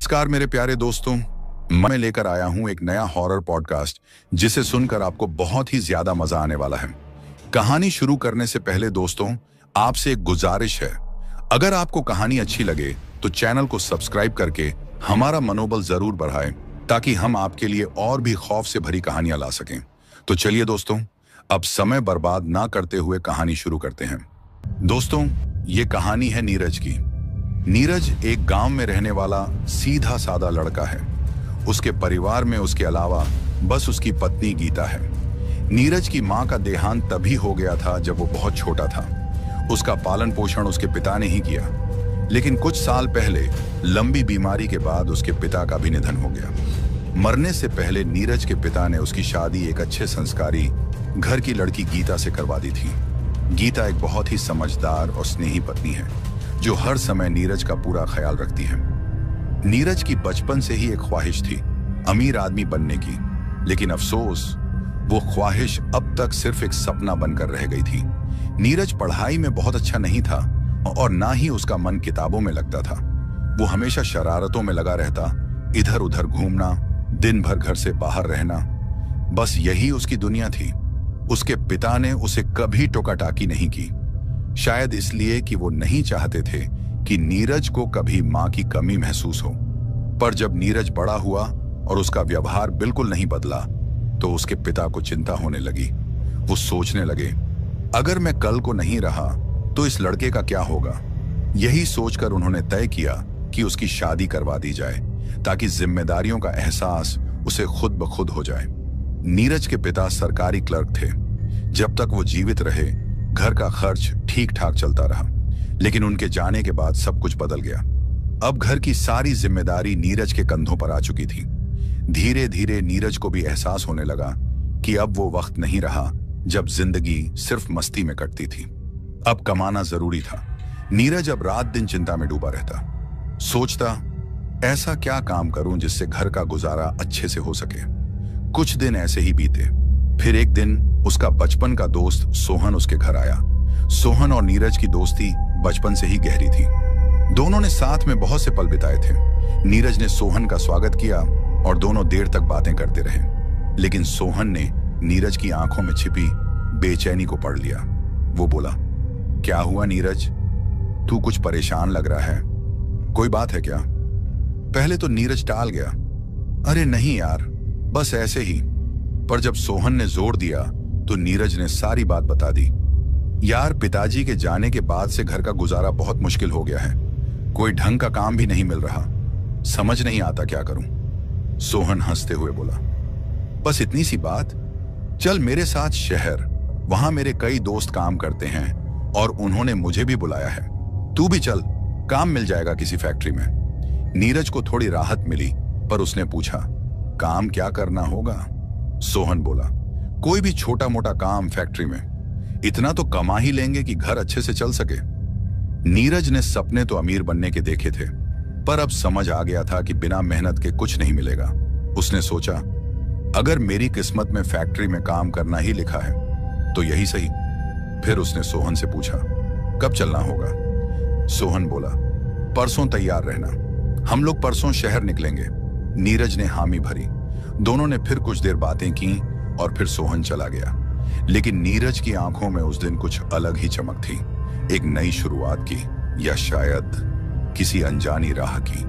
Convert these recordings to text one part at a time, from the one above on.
नमस्कार मेरे प्यारे दोस्तों, मैं लेकर आया हूं एक नया हॉरर पॉडकास्ट जिसे सुनकर आपको बहुत ही ज्यादा मजा आने वाला है। कहानी शुरू करने से पहले दोस्तों, आपसे एक गुजारिश है। अगर आपको कहानी अच्छी लगे तो चैनल को सब्सक्राइब करके हमारा मनोबल जरूर बढ़ाएं ताकि हम आपके लिए और भी खौफ से भरी कहानियां ला सकें। तो चलिए दोस्तों, अब समय बर्बाद ना करते हुए कहानी शुरू करते हैं। दोस्तों, ये कहानी है नीरज की। नीरज एक गांव में रहने वाला सीधा सादा लड़का है। उसके परिवार में उसके अलावा बस उसकी पत्नी गीता है। नीरज की मां का देहांत तभी हो गया था जब वो बहुत छोटा था। उसका पालन पोषण उसके पिता ने ही किया, लेकिन कुछ साल पहले लंबी बीमारी के बाद उसके पिता का भी निधन हो गया। मरने से पहले नीरज के पिता ने उसकी शादी एक अच्छे संस्कारी घर की लड़की गीता से करवा दी थी। गीता एक बहुत ही समझदार और स्नेही पत्नी है जो हर समय नीरज का पूरा ख्याल रखती है। नीरज की बचपन से ही एक ख्वाहिश थी अमीर आदमी बनने की, लेकिन अफसोस वो ख्वाहिश अब तक सिर्फ एक सपना बनकर रह गई थी। नीरज पढ़ाई में बहुत अच्छा नहीं था और ना ही उसका मन किताबों में लगता था। वो हमेशा शरारतों में लगा रहता, इधर उधर घूमना, दिन भर घर से बाहर रहना, बस यही उसकी दुनिया थी। उसके पिता ने उसे कभी टोकाटाकी नहीं की, शायद इसलिए कि वो नहीं चाहते थे कि नीरज को कभी मां की कमी महसूस हो। पर जब नीरज बड़ा हुआ और उसका व्यवहार बिल्कुल नहीं बदला तो उसके पिता को चिंता होने लगी। वो सोचने लगे, अगर मैं कल को नहीं रहा तो इस लड़के का क्या होगा। यही सोचकर उन्होंने तय किया कि उसकी शादी करवा दी जाए ताकि जिम्मेदारियों का एहसास उसे खुद ब खुद हो जाए। नीरज के पिता सरकारी क्लर्क थे। जब तक वो जीवित रहे घर का खर्च ठीक ठाक चलता रहा, लेकिन उनके जाने के बाद सब कुछ बदल गया। अब घर की सारी जिम्मेदारी नीरज के कंधों पर आ चुकी थी। धीरे धीरे नीरज को भी एहसास होने लगा कि अब वो वक्त नहीं रहा जब जिंदगी सिर्फ मस्ती में कटती थी। अब कमाना जरूरी था। नीरज अब रात दिन चिंता में डूबा रहता, सोचता ऐसा क्या काम करूं जिससे घर का गुजारा अच्छे से हो सके। कुछ दिन ऐसे ही बीते। फिर एक दिन उसका बचपन का दोस्त सोहन उसके घर आया। सोहन और नीरज की दोस्ती बचपन से ही गहरी थी। दोनों ने साथ में बहुत से पल बिताए थे। नीरज ने सोहन का स्वागत किया और दोनों देर तक बातें करते रहे, लेकिन सोहन ने नीरज की आंखों में छिपी बेचैनी को पढ़ लिया। वो बोला, क्या हुआ नीरज, तू कुछ परेशान लग रहा है, कोई बात है क्या? पहले तो नीरज टाल गया, अरे नहीं यार, बस ऐसे ही। पर जब सोहन ने जोर दिया तो नीरज ने सारी बात बता दी। यार, पिताजी के जाने के बाद से घर का गुजारा बहुत मुश्किल हो गया है। कोई ढंग का काम भी नहीं मिल रहा, समझ नहीं आता क्या करूं। सोहन हंसते हुए बोला, बस इतनी सी बात, चल मेरे साथ शहर, वहां मेरे कई दोस्त काम करते हैं और उन्होंने मुझे भी बुलाया है। तू भी चल, काम मिल जाएगा किसी फैक्ट्री में। नीरज को थोड़ी राहत मिली, पर उसने पूछा, काम क्या करना होगा? सोहन बोला, कोई भी छोटा मोटा काम फैक्ट्री में, इतना तो कमा ही लेंगे कि घर अच्छे से चल सके। नीरज ने सपने तो अमीर बनने के देखे थे, पर अब समझ आ गया था कि बिना मेहनत के कुछ नहीं मिलेगा। उसने सोचा, अगर मेरी किस्मत में फैक्ट्री में काम करना ही लिखा है तो यही सही। फिर उसने सोहन से पूछा, कब चलना होगा? सोहन बोला, परसों तैयार रहना, हम लोग परसों शहर निकलेंगे। नीरज ने हामी भरी। दोनों ने फिर कुछ देर बातें की और फिर सोहन चला गया। लेकिन नीरज की आंखों में उस दिन कुछ अलग ही चमक थी, एक नई शुरुआत की, या शायद किसी अनजानी राह की।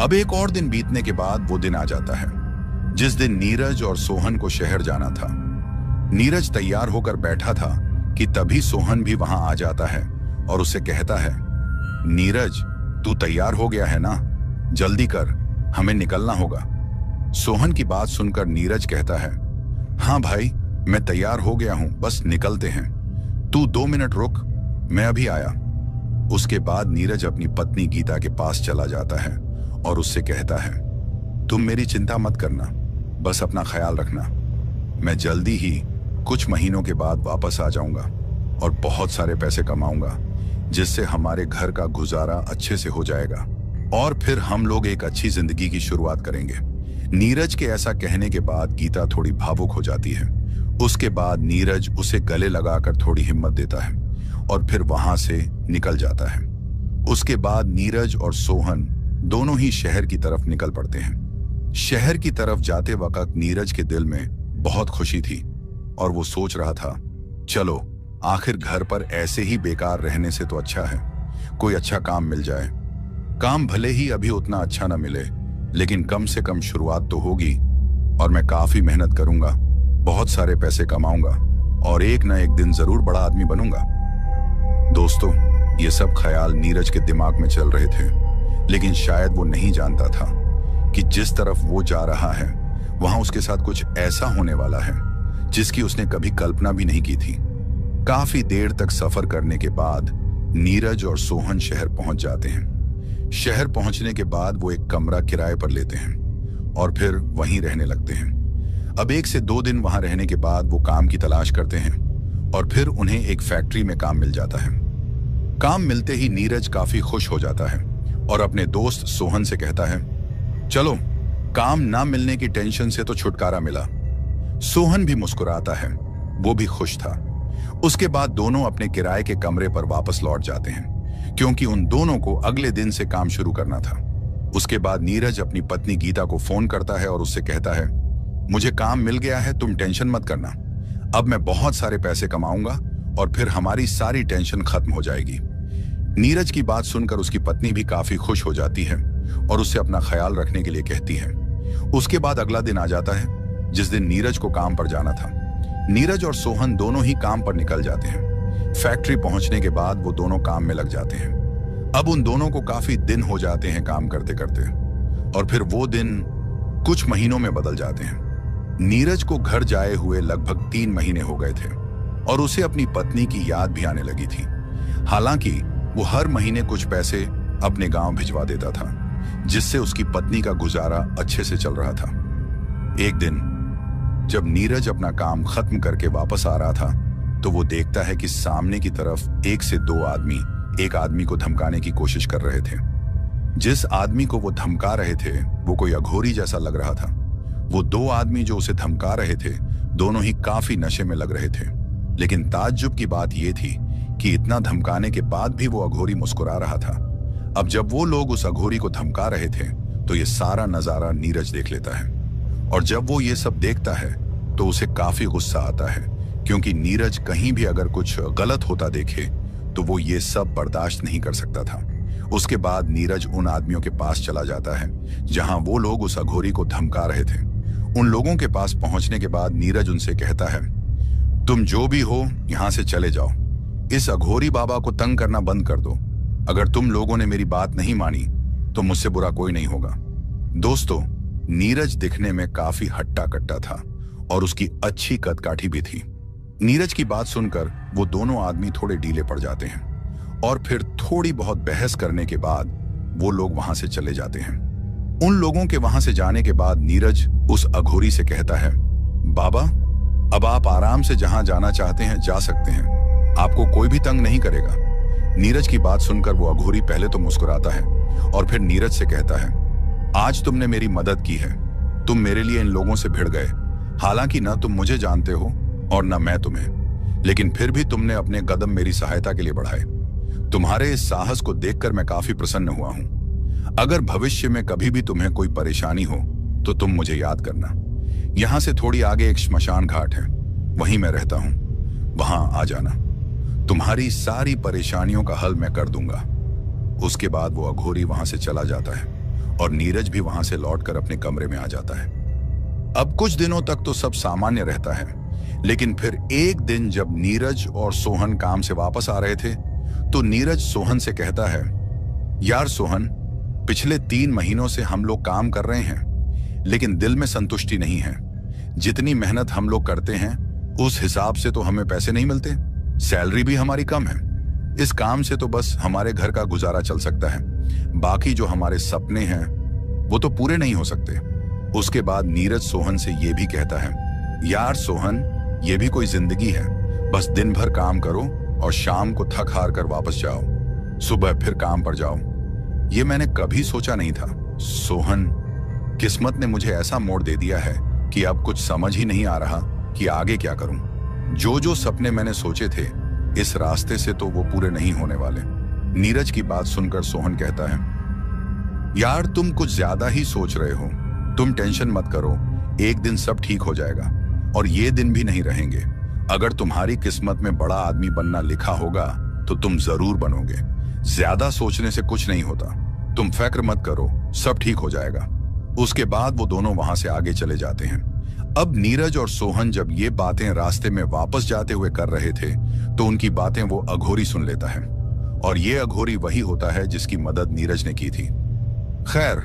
अब एक और दिन बीतने के बाद वो दिन आ जाता है जिस दिन नीरज और सोहन को शहर जाना था। नीरज तैयार होकर बैठा था कि तभी सोहन भी वहां आ जाता है और उसे कहता है, नीरज, तू तैयार हो गया है ना? जल्दी कर, हमें निकलना होगा। सोहन की बात सुनकर नीरज कहता है, हाँ भाई, मैं तैयार हो गया हूं, बस निकलते हैं। तू 2 मिनट रुक, मैं अभी आया। उसके बाद नीरज अपनी पत्नी गीता के पास चला जाता है और उससे कहता है, तुम मेरी चिंता मत करना, बस अपना ख्याल रखना। मैं जल्दी ही कुछ महीनों के बाद वापस आ जाऊंगा और बहुत सारे पैसे कमाऊंगा जिससे हमारे घर का गुजारा अच्छे से हो जाएगा और फिर हम लोग एक अच्छी जिंदगी की शुरुआत करेंगे। नीरज के ऐसा कहने के बाद गीता थोड़ी भावुक हो जाती है। उसके बाद नीरज उसे गले लगाकर थोड़ी हिम्मत देता है और फिर वहां से निकल जाता है। उसके बाद नीरज और सोहन दोनों ही शहर की तरफ निकल पड़ते हैं। शहर की तरफ जाते वक्त नीरज के दिल में बहुत खुशी थी और वो सोच रहा था, चलो आखिर घर पर ऐसे ही बेकार रहने से तो अच्छा है कोई अच्छा काम मिल जाए। काम भले ही अभी उतना अच्छा ना मिले, लेकिन कम से कम शुरुआत तो होगी और मैं काफी मेहनत करूंगा, बहुत सारे पैसे कमाऊंगा और एक ना एक दिन जरूर बड़ा आदमी बनूंगा। दोस्तों, ये सब ख्याल नीरज के दिमाग में चल रहे थे, लेकिन शायद वो नहीं जानता था कि जिस तरफ वो जा रहा है वहां उसके साथ कुछ ऐसा होने वाला है जिसकी उसने कभी कल्पना भी नहीं की थी। काफी देर तक सफर करने के बाद नीरज और सोहन शहर पहुंच जाते हैं। शहर पहुंचने के बाद वो एक कमरा किराए पर लेते हैं और फिर वहीं रहने लगते हैं। अब 1 से 2 दिन वहां रहने के बाद वो काम की तलाश करते हैं और फिर उन्हें एक फैक्ट्री में काम मिल जाता है। काम मिलते ही नीरज काफी खुश हो जाता है और अपने दोस्त सोहन से कहता है, चलो काम ना मिलने की टेंशन से तो छुटकारा मिला। सोहन भी मुस्कुराता है, वो भी खुश था। उसके बाद दोनों अपने किराए के कमरे पर वापस लौट जाते हैं क्योंकि उन दोनों को अगले दिन से काम शुरू करना था। उसके बाद नीरज अपनी पत्नी गीता को फोन करता है और उससे कहता है, मुझे काम मिल गया है, तुम टेंशन मत करना। अब मैं बहुत सारे पैसे कमाऊंगा और फिर हमारी सारी टेंशन खत्म हो जाएगी। नीरज की बात सुनकर उसकी पत्नी भी काफी खुश हो जाती है और उससे अपना ख्याल रखने के लिए कहती है। उसके बाद अगला दिन आ जाता है जिस दिन नीरज को काम पर जाना था। नीरज और सोहन दोनों ही काम पर निकल जाते हैं। फैक्ट्री पहुंचने के बाद वो दोनों काम में लग जाते हैं। अब उन दोनों को काफी दिन हो जाते हैं काम करते करते और फिर वो दिन कुछ महीनों में बदल जाते हैं। नीरज को घर जाए हुए लगभग 3 महीने हो गए थे और उसे अपनी पत्नी की याद भी आने लगी थी। हालांकि वो हर महीने कुछ पैसे अपने गांव भिजवा देता था, जिससे उसकी पत्नी का गुजारा अच्छे से चल रहा था। एक दिन जब नीरज अपना काम खत्म करके वापस आ रहा था तो वो देखता है कि सामने की तरफ 1 से 2 आदमी एक आदमी को धमकाने की कोशिश कर रहे थे। जिस आदमी को वो धमका रहे थे वो कोई अघोरी जैसा लग रहा था। वो 2 आदमी जो उसे धमका रहे थे दोनों ही काफी नशे में लग रहे थे, लेकिन ताज्जुब की बात यह थी कि इतना धमकाने के बाद भी वो अघोरी मुस्कुरा रहा था। अब जब वो लोग उस अघोरी को धमका रहे थे तो ये सारा नजारा नीरज देख लेता है और जब वो ये सब देखता है तो उसे काफी गुस्सा आता है क्योंकि नीरज कहीं भी अगर कुछ गलत होता देखे तो वो ये सब बर्दाश्त नहीं कर सकता था। उसके बाद नीरज उन आदमियों के पास चला जाता है जहां वो लोग उस अघोरी को धमका रहे थे। उन लोगों के पास पहुंचने के बाद नीरज उनसे कहता है, तुम जो भी हो यहां से चले जाओ, इस अघोरी बाबा को तंग करना बंद कर दो। अगर तुम लोगों ने मेरी बात नहीं मानी तो मुझसे बुरा कोई नहीं होगा। दोस्तों, नीरज दिखने में काफी हट्टा कट्टा था और उसकी अच्छी कदकाठी भी थी। नीरज की बात सुनकर वो दोनों आदमी थोड़े ढीले पड़ जाते हैं और फिर थोड़ी बहुत बहस करने के बाद वो लोग वहां से चले जाते हैं। उन लोगों के वहां से जाने के बाद नीरज उस अघोरी से कहता है, बाबा अब आप आराम से जहां जाना चाहते हैं जा सकते हैं, आपको कोई भी तंग नहीं करेगा। नीरज की बात सुनकर वो अघोरी पहले तो मुस्कुराता है और फिर नीरज से कहता है, आज तुमने मेरी मदद की है, तुम मेरे लिए इन लोगों से भिड़ गए। हालांकि ना तुम मुझे जानते हो और ना मैं तुम्हें, लेकिन फिर भी तुमने अपने कदम मेरी सहायता के लिए बढ़ाए। तुम्हारे इस साहस को देखकर मैं काफी प्रसन्न हुआ हूं। अगर भविष्य में कभी भी तुम्हें कोई परेशानी हो तो तुम मुझे याद करना। यहां से थोड़ी आगे एक श्मशान घाट है, वहीं मैं रहता हूं, वहां आ जाना। तुम्हारी सारी परेशानियों का हल मैं कर दूंगा। उसके बाद वो अघोरी वहां से चला जाता है और नीरज भी वहां से लौटकर अपने कमरे में आ जाता है। अब कुछ दिनों तक तो सब सामान्य रहता है, लेकिन फिर एक दिन जब नीरज और सोहन काम से वापस आ रहे थे तो नीरज सोहन से कहता है, यार सोहन, पिछले 3 महीनों से हम लोग काम कर रहे हैं लेकिन दिल में संतुष्टि नहीं है। जितनी मेहनत हम लोग करते हैं उस हिसाब से तो हमें पैसे नहीं मिलते, सैलरी भी हमारी कम है। इस काम से तो बस हमारे घर का गुजारा चल सकता है, बाकी जो हमारे सपने हैं वो तो पूरे नहीं हो सकते। उसके बाद नीरज सोहन से ये भी कहता है, यार सोहन, ये भी कोई जिंदगी है, बस दिन भर काम करो और शाम को थक हार कर वापस जाओ, सुबह फिर काम पर जाओ। ये मैंने कभी सोचा नहीं था सोहन, किस्मत ने मुझे ऐसा मोड़ दे दिया है कि अब कुछ समझ ही नहीं आ रहा कि आगे क्या करूं। जो सपने मैंने सोचे थे इस रास्ते से तो वो पूरे नहीं होने वाले। नीरज की बात सुनकर सोहन कहता है, यार तुम कुछ ज्यादा ही सोच रहे हो। तुम टेंशन मत करो, एक दिन सब ठीक हो जाएगा। और ये दिन भी नहीं रहेंगे। अगर तुम्हारी किस्मत में बड़ा आदमी बनना लिखा होगा तो तुम जरूर बनोगे। ज्यादा सोचने से कुछ नहीं होता। तुम फिक्र मत करो, सब ठीक हो जाएगा। उसके बाद वो दोनों वहां से आगे चले जाते हैं। अब नीरज और सोहन जब ये बातें रास्ते में वापस जाते हुए कर रहे थे तो उनकी बातें वो अघोरी सुन लेता है। और ये अघोरी वही होता है जिसकी मदद नीरज ने की थी। खैर,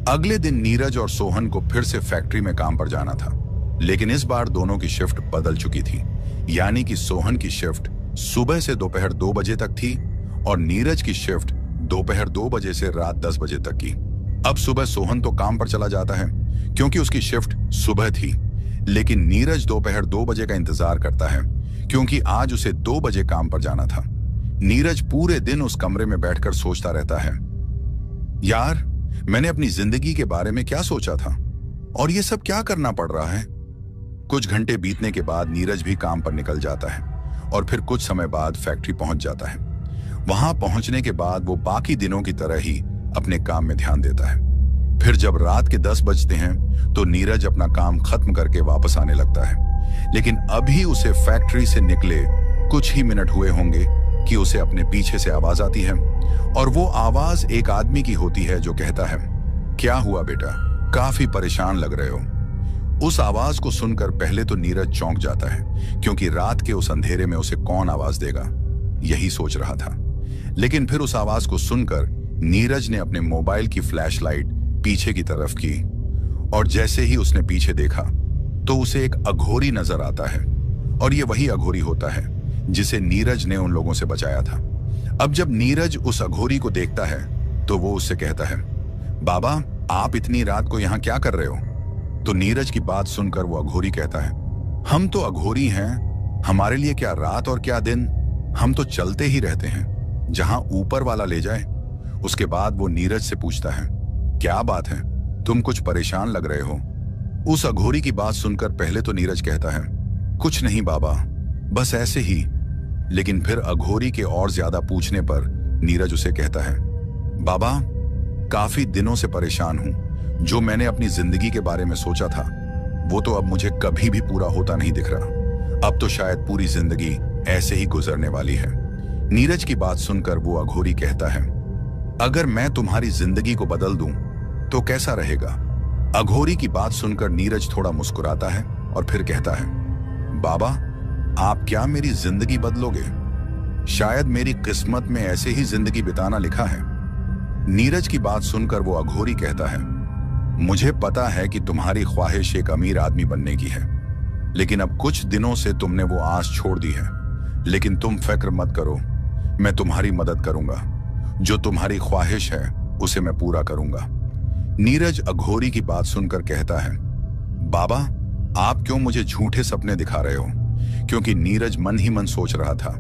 अगले दिन नीरज और सोहन को फिर से फैक्ट्री में काम पर जाना था, लेकिन इस बार दोनों की शिफ्ट बदल चुकी थी। यानी कि सोहन की शिफ्ट सुबह से दोपहर 2 बजे तक थी और नीरज की शिफ्ट दोपहर 2 बजे से रात 10 बजे तक की। अब सुबह सोहन तो काम पर चला जाता है क्योंकि उसकी शिफ्ट सुबह थी, लेकिन नीरज दोपहर 2 बजे का इंतजार करता है क्योंकि आज उसे 2 बजे काम पर जाना था। नीरज पूरे दिन उस कमरे में बैठकर सोचता रहता है, यार मैंने अपनी जिंदगी के बारे में क्या सोचा था और ये सब क्या करना पड़ रहा है। कुछ घंटे बीतने के बाद नीरज भी काम पर निकल जाता है और फिर कुछ समय बाद फैक्ट्री पहुंच जाता है। वहां पहुंचने के बाद वो बाकी दिनों की तरह ही अपने काम में ध्यान देता है। फिर जब रात के 10 बजते हैं तो नीरज अपना काम खत्म करके वापस आने लगता है। लेकिन अभी उसे फैक्ट्री से निकले कुछ ही मिनट हुए होंगे कि उसे अपने पीछे से आवाज आती है और वो आवाज एक आदमी की होती है जो कहता है, क्या हुआ बेटा, काफी परेशान लग रहे हो। उस आवाज को सुनकर पहले तो नीरज चौंक जाता है क्योंकि रात के उस अंधेरे में उसे कौन आवाज देगा, यही सोच रहा था। लेकिन फिर उस आवाज को सुनकर नीरज ने अपने मोबाइल की फ्लैशलाइट पीछे की तरफ की और जैसे ही उसने पीछे देखा तो उसे एक अघोरी नजर आता है और ये वही अघोरी होता है जिसे नीरज ने उन लोगों से बचाया था। अब जब नीरज उस अघोरी को देखता है तो वो उससे कहता है, बाबा आप इतनी रात को यहाँ क्या कर रहे हो। तो नीरज की बात सुनकर वो अघोरी कहता है, हम तो अघोरी हैं, हमारे लिए क्या रात और क्या दिन, हम तो चलते ही रहते हैं, जहां ऊपर वाला ले जाए। उसके बाद वो नीरज से पूछता है, क्या बात है, तुम कुछ परेशान लग रहे हो। उस अघोरी की बात सुनकर पहले तो नीरज कहता है, कुछ नहीं बाबा, बस ऐसे ही। लेकिन फिर अघोरी के और ज्यादा पूछने पर नीरज उसे कहता है, बाबा काफी दिनों से परेशान हूं। जो मैंने अपनी जिंदगी के बारे में सोचा था वो तो अब मुझे कभी भी पूरा होता नहीं दिख रहा। अब तो शायद पूरी जिंदगी ऐसे ही गुजरने वाली है। नीरज की बात सुनकर वो अघोरी कहता है, अगर मैं तुम्हारी जिंदगी को बदल दूं तो कैसा रहेगा। अघोरी की बात सुनकर नीरज थोड़ा मुस्कुराता है और फिर कहता है, बाबा आप क्या मेरी जिंदगी बदलोगे। शायद मेरी किस्मत में ऐसे ही जिंदगी बिताना लिखा है। नीरज की बात सुनकर वो अघोरी कहता है, मुझे पता है कि तुम्हारी ख्वाहिश एक अमीर आदमी बनने की है, लेकिन अब कुछ दिनों से तुमने वो आस छोड़ दी है। लेकिन तुम फिक्र मत करो, मैं तुम्हारी मदद करूंगा। जो तुम्हारी ख्वाहिश है उसे मैं पूरा करूंगा। नीरज अघोरी की बात सुनकर कहता है, बाबा आप क्यों मुझे झूठे सपने दिखा रहे हो। क्योंकि नीरज मन ही मन सोच रहा था,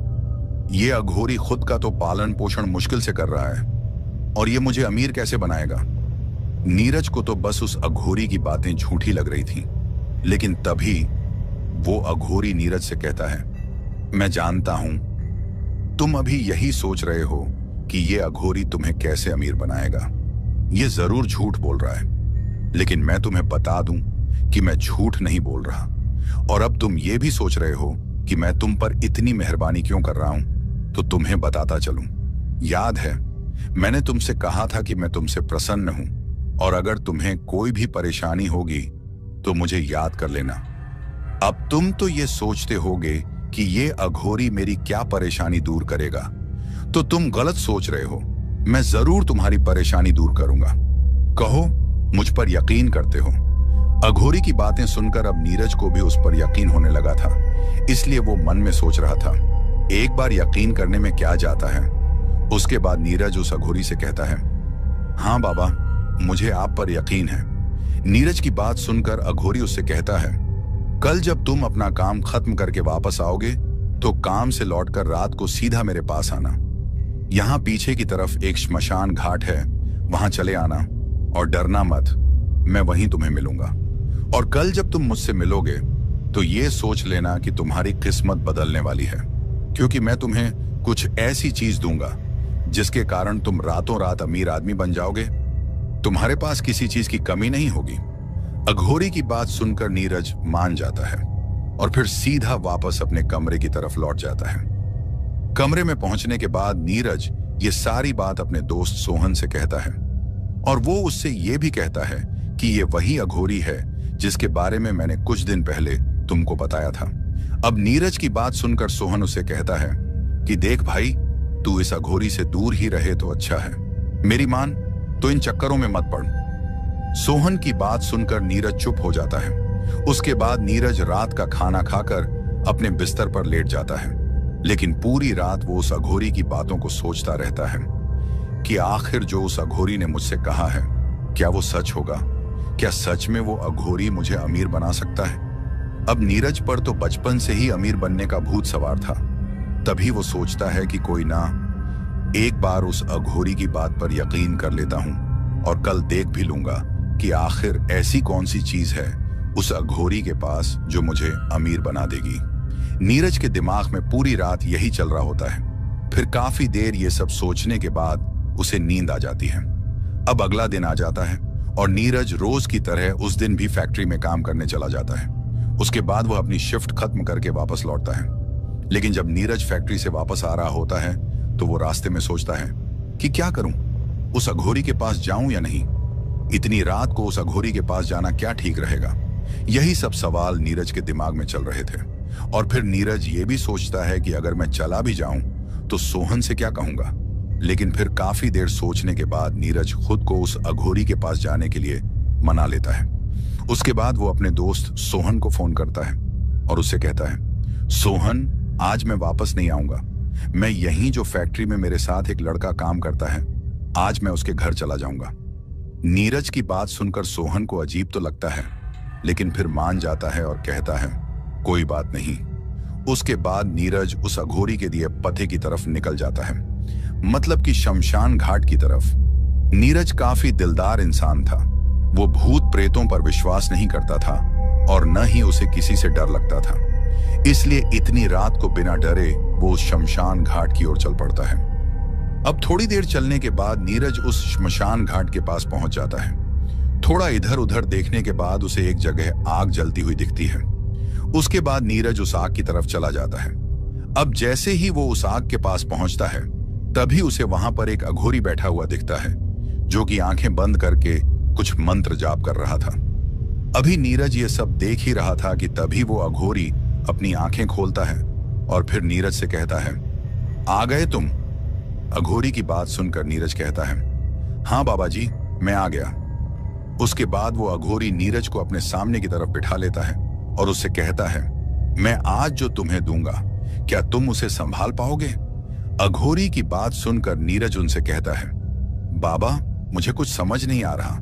ये अघोरी खुद का तो पालन पोषण मुश्किल से कर रहा है और ये मुझे अमीर कैसे बनाएगा। नीरज को तो बस उस अघोरी की बातें झूठी लग रही थीं। लेकिन तभी वो अघोरी नीरज से कहता है, मैं जानता हूं तुम अभी यही सोच रहे हो कि ये अघोरी तुम्हें कैसे अमीर बनाएगा। ये जरूर झूठ बोल रहा है, लेकिन मैं तुम्हें बता दूं कि मैं झूठ नहीं बोल रहा। और अब तुम ये भी सोच रहे हो कि मैं तुम पर इतनी मेहरबानी क्यों कर रहा हूं, तो तुम्हें बताता चलूं। याद है मैंने तुमसे कहा था कि मैं तुमसे प्रसन्न हूं और अगर तुम्हें कोई भी परेशानी होगी तो मुझे याद कर लेना। अब तुम तो ये सोचते होगे कि ये अघोरी मेरी क्या परेशानी दूर करेगा, तो तुम गलत सोच रहे हो। मैं जरूर तुम्हारी परेशानी दूर करूंगा। कहो मुझ पर यकीन करते हो। अघोरी की बातें सुनकर अब नीरज को भी उस पर यकीन होने लगा था, इसलिए वो मन में सोच रहा था, एक बार यकीन करने में क्या जाता है। उसके बाद नीरज उस अघोरी से कहता है, हाँ बाबा मुझे आप पर यकीन है। नीरज की बात सुनकर अघोरी उससे कहता है, कल जब तुम अपना काम खत्म करके वापस आओगे तो काम से लौटकर रात को सीधा मेरे पास आना। यहाँ पीछे की तरफ एक श्मशान घाट है, वहां चले आना और डरना मत, मैं वहीं तुम्हें मिलूंगा। और कल जब तुम मुझसे मिलोगे तो ये सोच लेना कि तुम्हारी किस्मत बदलने वाली है, क्योंकि मैं तुम्हें कुछ ऐसी चीज दूंगा जिसके कारण तुम रातों रात अमीर आदमी बन जाओगे तुम्हारे पास किसी चीज की कमी नहीं होगी। अघोरी की बात सुनकर नीरज मान जाता है और फिर सीधा वापस अपने कमरे की तरफ लौट जाता है। कमरे में पहुंचने के बाद नीरज ये सारी बात अपने दोस्त सोहन से कहता है और वो उससे ये भी कहता है कि ये वही अघोरी है जिसके बारे में मैंने कुछ दिन पहले तुमको बताया था। अब नीरज की बात सुनकर सोहन उसे कहता है कि देख भाई, तू इस अघोरी से दूर ही रहे तो अच्छा है। मेरी मान, तो इन चक्करों में मत पड़। सोहन की बात सुनकर नीरज चुप हो जाता है। उसके बाद नीरज रात का खाना खाकर अपने बिस्तर पर लेट जाता है, लेकिन पूरी रात वो उस अघोरी की बातों को सोचता रहता है कि आखिर जो उस अघोरी ने मुझसे कहा है, क्या वो सच होगा? क्या सच में वो अघोरी मुझे अमीर बना सकता है? अब नीरज पर तो बचपन से ही अमीर बनने का भूत सवार था। तभी वो सोचता है कि कोई ना, एक बार उस अघोरी की बात पर यकीन कर लेता हूं और कल देख भी लूंगा कि आखिर ऐसी कौन सी चीज है उस अघोरी के पास जो मुझे अमीर बना देगी। नीरज के दिमाग में पूरी रात यही चल रहा होता है। फिर काफी देर ये सब सोचने के बाद उसे नींद आ जाती है। अब अगला दिन आ जाता है और नीरज रोज की तरह उस दिन भी फैक्ट्री में काम करने चला जाता है। उसके बाद वह अपनी शिफ्ट खत्म करके वापस लौटता है। लेकिन जब नीरज फैक्ट्री से वापस आ रहा होता है तो वो रास्ते में सोचता है कि क्या करूं, उस अघोरी के पास जाऊं या नहीं? इतनी रात को उस अघोरी के पास जाना क्या ठीक रहेगा? यही सब सवाल नीरज के दिमाग में चल रहे थे। और फिर नीरज ये भी सोचता है कि अगर मैं चला भी जाऊं तो सोहन से क्या कहूंगा। लेकिन फिर काफी देर सोचने के बाद नीरज खुद को उस अघोरी के पास जाने के लिए मना लेता है। उसके बाद वो अपने दोस्त सोहन को फोन करता है और उससे कहता है, सोहन, आज मैं वापस नहीं आऊंगा। मैं यहीं जो फैक्ट्री में मेरे साथ एक लड़का काम करता है, आज मैं उसके घर चला जाऊंगा। नीरज की बात सुनकर सोहन को अजीब तो लगता है, लेकिन फिर मान जाता है और कहता है, कोई बात नहीं। उसके बाद नीरज उस अघोरी के दिए पते की तरफ निकल जाता है, मतलब कि शमशान घाट की तरफ। नीरज काफी दिलदार इंसान था। वो भूत प्रेतों पर विश्वास नहीं करता था और न ही उसे किसी से डर लगता था। इसलिए इतनी रात को बिना डरे वो उस शमशान घाट की ओर चल पड़ता है। अब थोड़ी देर चलने के बाद नीरज उस शमशान घाट के पास पहुंच जाता है। थोड़ा इधर उधर देखने के बाद उसे एक जगह आग जलती हुई दिखती है। उसके बाद नीरज उस आग की तरफ चला जाता है। अब जैसे ही वो उस आग के पास पहुंचता है, तभी उसे वहां पर एक अघोरी बैठा हुआ दिखता है, जो कि आंखें बंद करके कुछ मंत्र जाप कर रहा था। अभी नीरज ये सब देख ही रहा था कि तभी वो अघोरी अपनी आंखें खोलता है और फिर नीरज से कहता है, आ गए तुम? अघोरी की बात सुनकर नीरज कहता है, हाँ बाबा जी, मैं आ गया। उसके बाद वो अघोरी नीरज को अपने सामने की तरफ बिठा लेता है और उससे कहता है, मैं आज जो तुम्हें दूंगा, क्या तुम उसे संभाल पाओगे? अघोरी की बात सुनकर नीरज उनसे कहता है, बाबा, मुझे कुछ समझ नहीं आ रहा।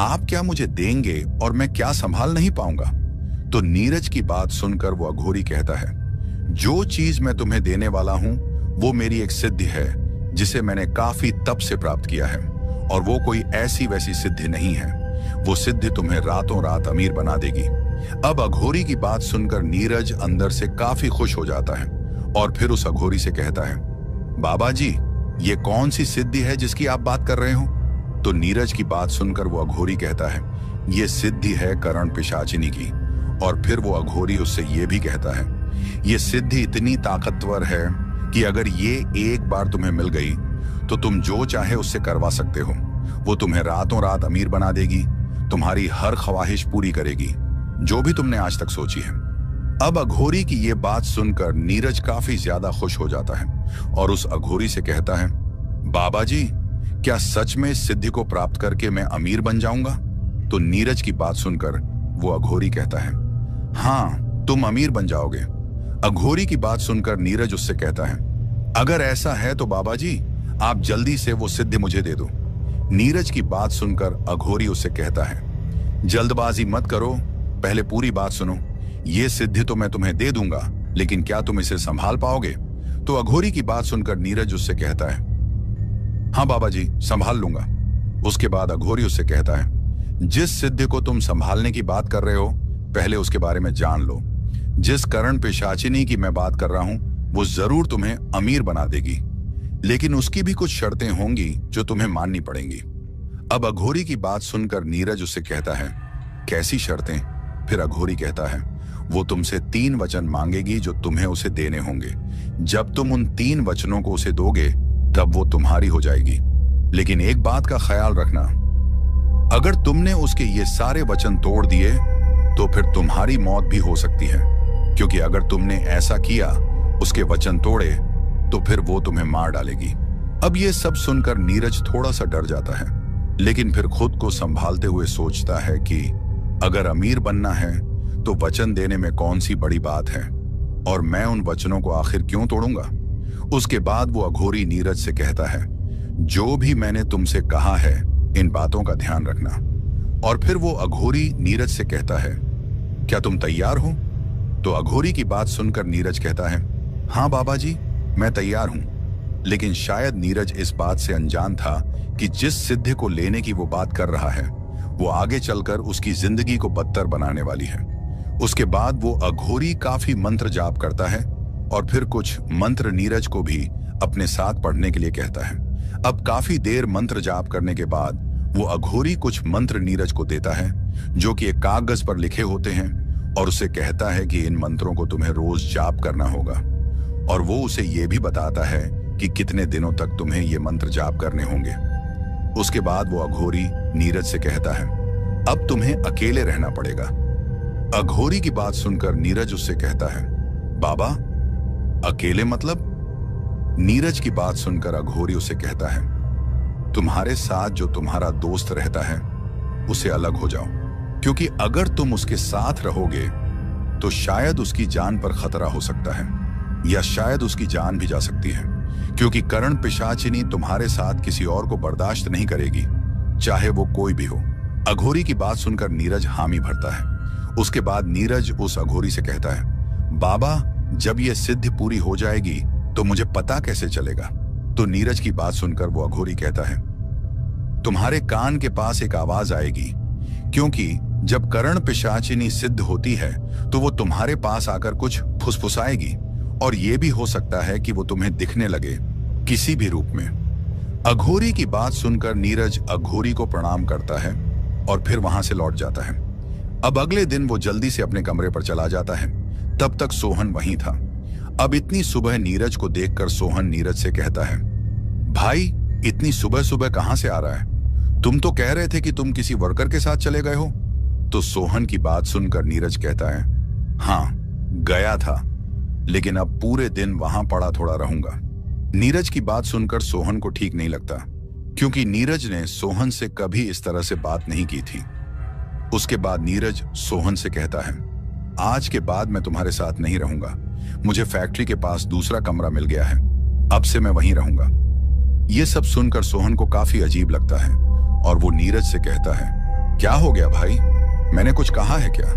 आप क्या मुझे देंगे और मैं क्या संभाल नहीं पाऊंगा? तो नीरज की बात सुनकर वो अघोरी कहता है, जो चीज मैं तुम्हें देने वाला हूं वो मेरी एक सिद्धि है जिसे मैंने काफी तप से प्राप्त किया है, और वो कोई ऐसी वैसी सिद्धि नहीं है। वो सिद्धि तुम्हें रातों रात अमीर बना देगी। अब अघोरी की बात सुनकर नीरज अंदर से काफी खुश हो जाता है और फिर उस अघोरी से कहता है, बाबा जी, ये कौन सी सिद्धि है जिसकी आप बात कर रहे हो? तो नीरज की बात सुनकर वो अघोरी कहता है, ये सिद्धि है करण पिशाचिनी की। और फिर वो अघोरी उससे ये भी कहता है, ये सिद्धि इतनी ताकतवर है कि अगर ये एक बार तुम्हें मिल गई तो तुम जो चाहे उससे करवा सकते हो। वो तुम्हें रातों रात अमीर बना देगी, तुम्हारी हर ख्वाहिश पूरी करेगी, जो भी तुमने आज तक सोची है। अब अघोरी की ये बात सुनकर नीरज काफी ज्यादा खुश हो जाता है और उस अघोरी से कहता है, बाबा जी, क्या सच में इस सिद्धि को प्राप्त करके मैं अमीर बन जाऊंगा? तो नीरज की बात सुनकर वो अघोरी कहता है, हाँ, तुम अमीर बन जाओगे। अघोरी की बात सुनकर नीरज उससे कहता है, अगर ऐसा है तो बाबा जी, आप जल्दी से वो सिद्धि मुझे दे दो। नीरज की बात सुनकर अघोरी उससे कहता है, जल्दबाजी मत करो, पहले पूरी बात सुनो। ये सिद्धि तो मैं तुम्हें दे दूंगा, लेकिन क्या तुम इसे संभाल पाओगे? तो अघोरी की बात सुनकर नीरज उससे कहता है, हाँ बाबा जी, संभाल लूंगा। उसके बाद अघोरी उससे कहता है, जिस सिद्धि को तुम संभालने की बात कर रहे हो, पहले उसके बारे में जान लो। जिस करण पिशाचिनी की मैं बात कर रहा हूं, वो जरूर तुम्हें अमीर बना देगी, लेकिन उसकी भी कुछ शर्तें होंगी जो तुम्हें माननी पड़ेंगी। अब अघोरी की बात सुनकर नीरज उससे कहता है, कैसी शर्तें? फिर अघोरी कहता है, वो तुमसे 3 वचन मांगेगी जो तुम्हें उसे देने होंगे। जब तुम उन 3 वचनों को उसे दोगे तब वो तुम्हारी हो जाएगी। लेकिन एक बात का ख्याल रखना, अगर तुमने उसके ये सारे वचन तोड़ दिए तो फिर तुम्हारी मौत भी हो सकती है, क्योंकि अगर तुमने ऐसा किया, उसके वचन तोड़े, तो फिर वो तुम्हें मार डालेगी। अब ये सब सुनकर नीरज थोड़ा सा डर जाता है, लेकिन फिर खुद को संभालते हुए सोचता है कि अगर अमीर बनना है तो वचन देने में कौन सी बड़ी बात है, और मैं उन वचनों को आखिर क्यों तोड़ूंगा। उसके बाद वो अघोरी नीरज से कहता है, जो भी मैंने तुमसे कहा है इन बातों का ध्यान रखना। और फिर वो अघोरी नीरज से कहता है, क्या तुम तैयार हो? तो अघोरी की बात सुनकर नीरज कहता है, हाँ बाबा जी, मैं तैयार हूं। लेकिन शायद नीरज इस बात से अनजान था कि जिस सिद्धि को लेने की वो बात कर रहा है वो आगे चलकर उसकी जिंदगी को बदतर बनाने वाली है। उसके बाद वो अघोरी काफी मंत्र जाप करता है और फिर कुछ मंत्र नीरज को भी अपने साथ पढ़ने के लिए कहता है। अब काफी देर मंत्र जाप करने के बाद वो अघोरी कुछ मंत्र नीरज को देता है जो कि एक कागज पर लिखे होते हैं, और उसे कहता है कि इन मंत्रों को तुम्हें रोज जाप करना होगा। और वो उसे ये भी बताता है कि कितने दिनों तक तुम्हें ये मंत्र जाप करने होंगे। उसके बाद वो अघोरी नीरज से कहता है, अब तुम्हें अकेले रहना पड़ेगा। अघोरी की बात सुनकर नीरज उससे कहता है, बाबा अकेले मतलब? नीरज की बात सुनकर अघोरी उसे कहता है, तुम्हारे साथ जो तुम्हारा दोस्त रहता है उसे अलग हो जाओ, क्योंकि अगर तुम उसके साथ रहोगे तो शायद उसकी जान पर खतरा हो सकता है, या शायद उसकी जान भी जा सकती है, क्योंकि करण पिशाचिनी तुम्हारे साथ किसी और को बर्दाश्त नहीं करेगी, चाहे वो कोई भी हो। अघोरी की बात सुनकर नीरज हामी भरता है। उसके बाद नीरज उस अघोरी से कहता है, बाबा जब ये सिद्धि पूरी हो जाएगी तो मुझे पता कैसे चलेगा? तो नीरज की बात सुनकर वो अघोरी कहता है, तुम्हारे कान के पास एक आवाज आएगी, क्योंकि जब करण पिशाचिनी सिद्ध होती है तो वो तुम्हारे पास आकर कुछ फुसफुसाएगी, और ये भी हो सकता है कि वो तुम्हें दिखने लगे किसी भी रूप में। अघोरी की बात सुनकर नीरज अघोरी को प्रणाम करता है और फिर वहां से लौट जाता है। अब अगले दिन वो जल्दी से अपने कमरे पर चला जाता है। तब तक सोहन वहीं था। अब इतनी सुबह नीरज को देखकर सोहन नीरज से कहता है, भाई इतनी सुबह सुबह कहां से आ रहा है? तुम तो कह रहे थे कि तुम किसी वर्कर के साथ चले गए हो। तो सोहन की बात सुनकर नीरज कहता है, हाँ गया था, लेकिन अब पूरे दिन वहां पड़ा थोड़ा रहूंगा। नीरज की बात सुनकर सोहन को ठीक नहीं लगता, क्योंकि नीरज ने सोहन से कभी इस तरह से बात नहीं की थी। उसके बाद नीरज सोहन से कहता है, आज के बाद मैं तुम्हारे साथ नहीं रहूंगा। मुझे फैक्ट्री के पास दूसरा कमरा मिल गया है, अब से मैं वहीं रहूंगा। ये सब सुनकर सोहन को काफी अजीब लगता है और वो नीरज से कहता है, क्या हो गया भाई? मैंने कुछ कहा है क्या?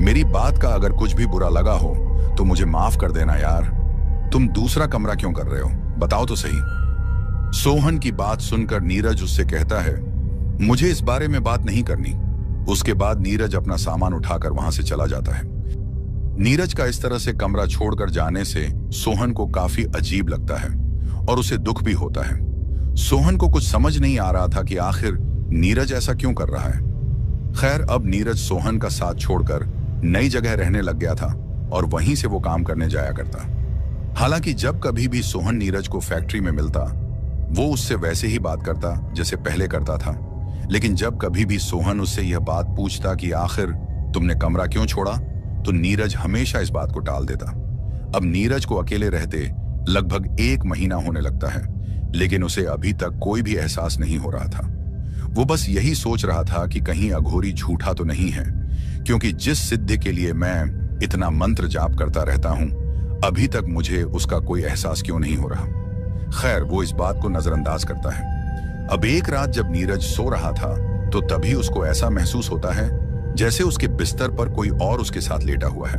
मेरी बात का अगर कुछ भी बुरा लगा हो तो मुझे माफ कर देना यार। तुम दूसरा कमरा क्यों कर रहे हो, बताओ तो सही। सोहन की बात सुनकर नीरज उससे कहता है, मुझे इस बारे में बात नहीं करनी। उसके बाद नीरज अपना सामान उठाकर वहां से चला जाता है। नीरज का इस तरह से कमरा छोड़कर जाने से सोहन को काफी अजीब लगता है और उसे दुख भी होता है। सोहन को कुछ समझ नहीं आ रहा था कि आखिर नीरज ऐसा क्यों कर रहा है। खैर अब नीरज सोहन का साथ छोड़कर नई जगह रहने लग गया था और वहीं से वो काम करने जाया करता। हालांकि जब कभी भी सोहन नीरज को फैक्ट्री में मिलता वो उससे वैसे ही बात करता जैसे पहले करता था, लेकिन जब कभी भी सोहन उससे यह बात पूछता कि आखिर तुमने कमरा क्यों छोड़ा, तो नीरज हमेशा इस बात को टाल देता। अब नीरज को अकेले रहते लगभग 1 महीना होने लगता है, लेकिन उसे अभी तक कोई भी एहसास नहीं हो रहा था। वो बस यही सोच रहा था कि कहीं अघोरी झूठा तो नहीं है, क्योंकि जिस सिद्धि के लिए मैं इतना मंत्र जाप करता रहता हूं, अभी तक मुझे उसका कोई एहसास क्यों नहीं हो रहा। खैर वो इस बात को नजरअंदाज करता है। अब एक रात जब नीरज सो रहा था तो तभी उसको ऐसा महसूस होता है जैसे उसके बिस्तर पर कोई और उसके साथ लेटा हुआ है,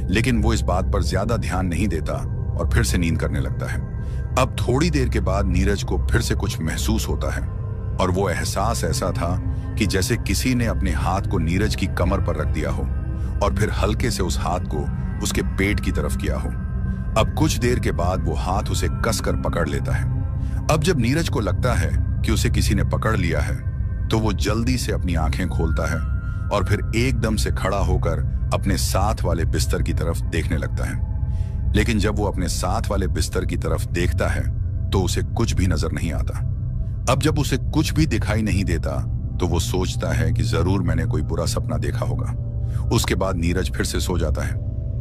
लेकिन वो इस बात पर ज्यादा ध्यान नहीं देता और फिर से नींद करने लगता है। अब थोड़ी देर के बाद नीरज को फिर से कुछ महसूस होता है और वो एहसास ऐसा था कि जैसे किसी ने अपने हाथ को नीरज की कमर पर रख दिया हो और फिर हल्के से उस हाथ को उसके पेट की तरफ किया हो। अब कुछ देर के बाद वो हाथ उसे कसकर पकड़ लेता है। अब जब नीरज को लगता है कि उसे किसी ने पकड़ लिया है तो वो जल्दी से अपनी आंखें खोलता है और फिर एकदम से खड़ा होकर अपने साथ वाले बिस्तर की तरफ देखने लगता है। लेकिन जब वो अपने साथ वाले बिस्तर की तरफ देखता है तो उसे कुछ भी नजर नहीं आता। अब जब उसे कुछ भी दिखाई नहीं देता तो वो सोचता है कि जरूर मैंने कोई बुरा सपना देखा होगा। उसके बाद नीरज फिर से सो जाता है।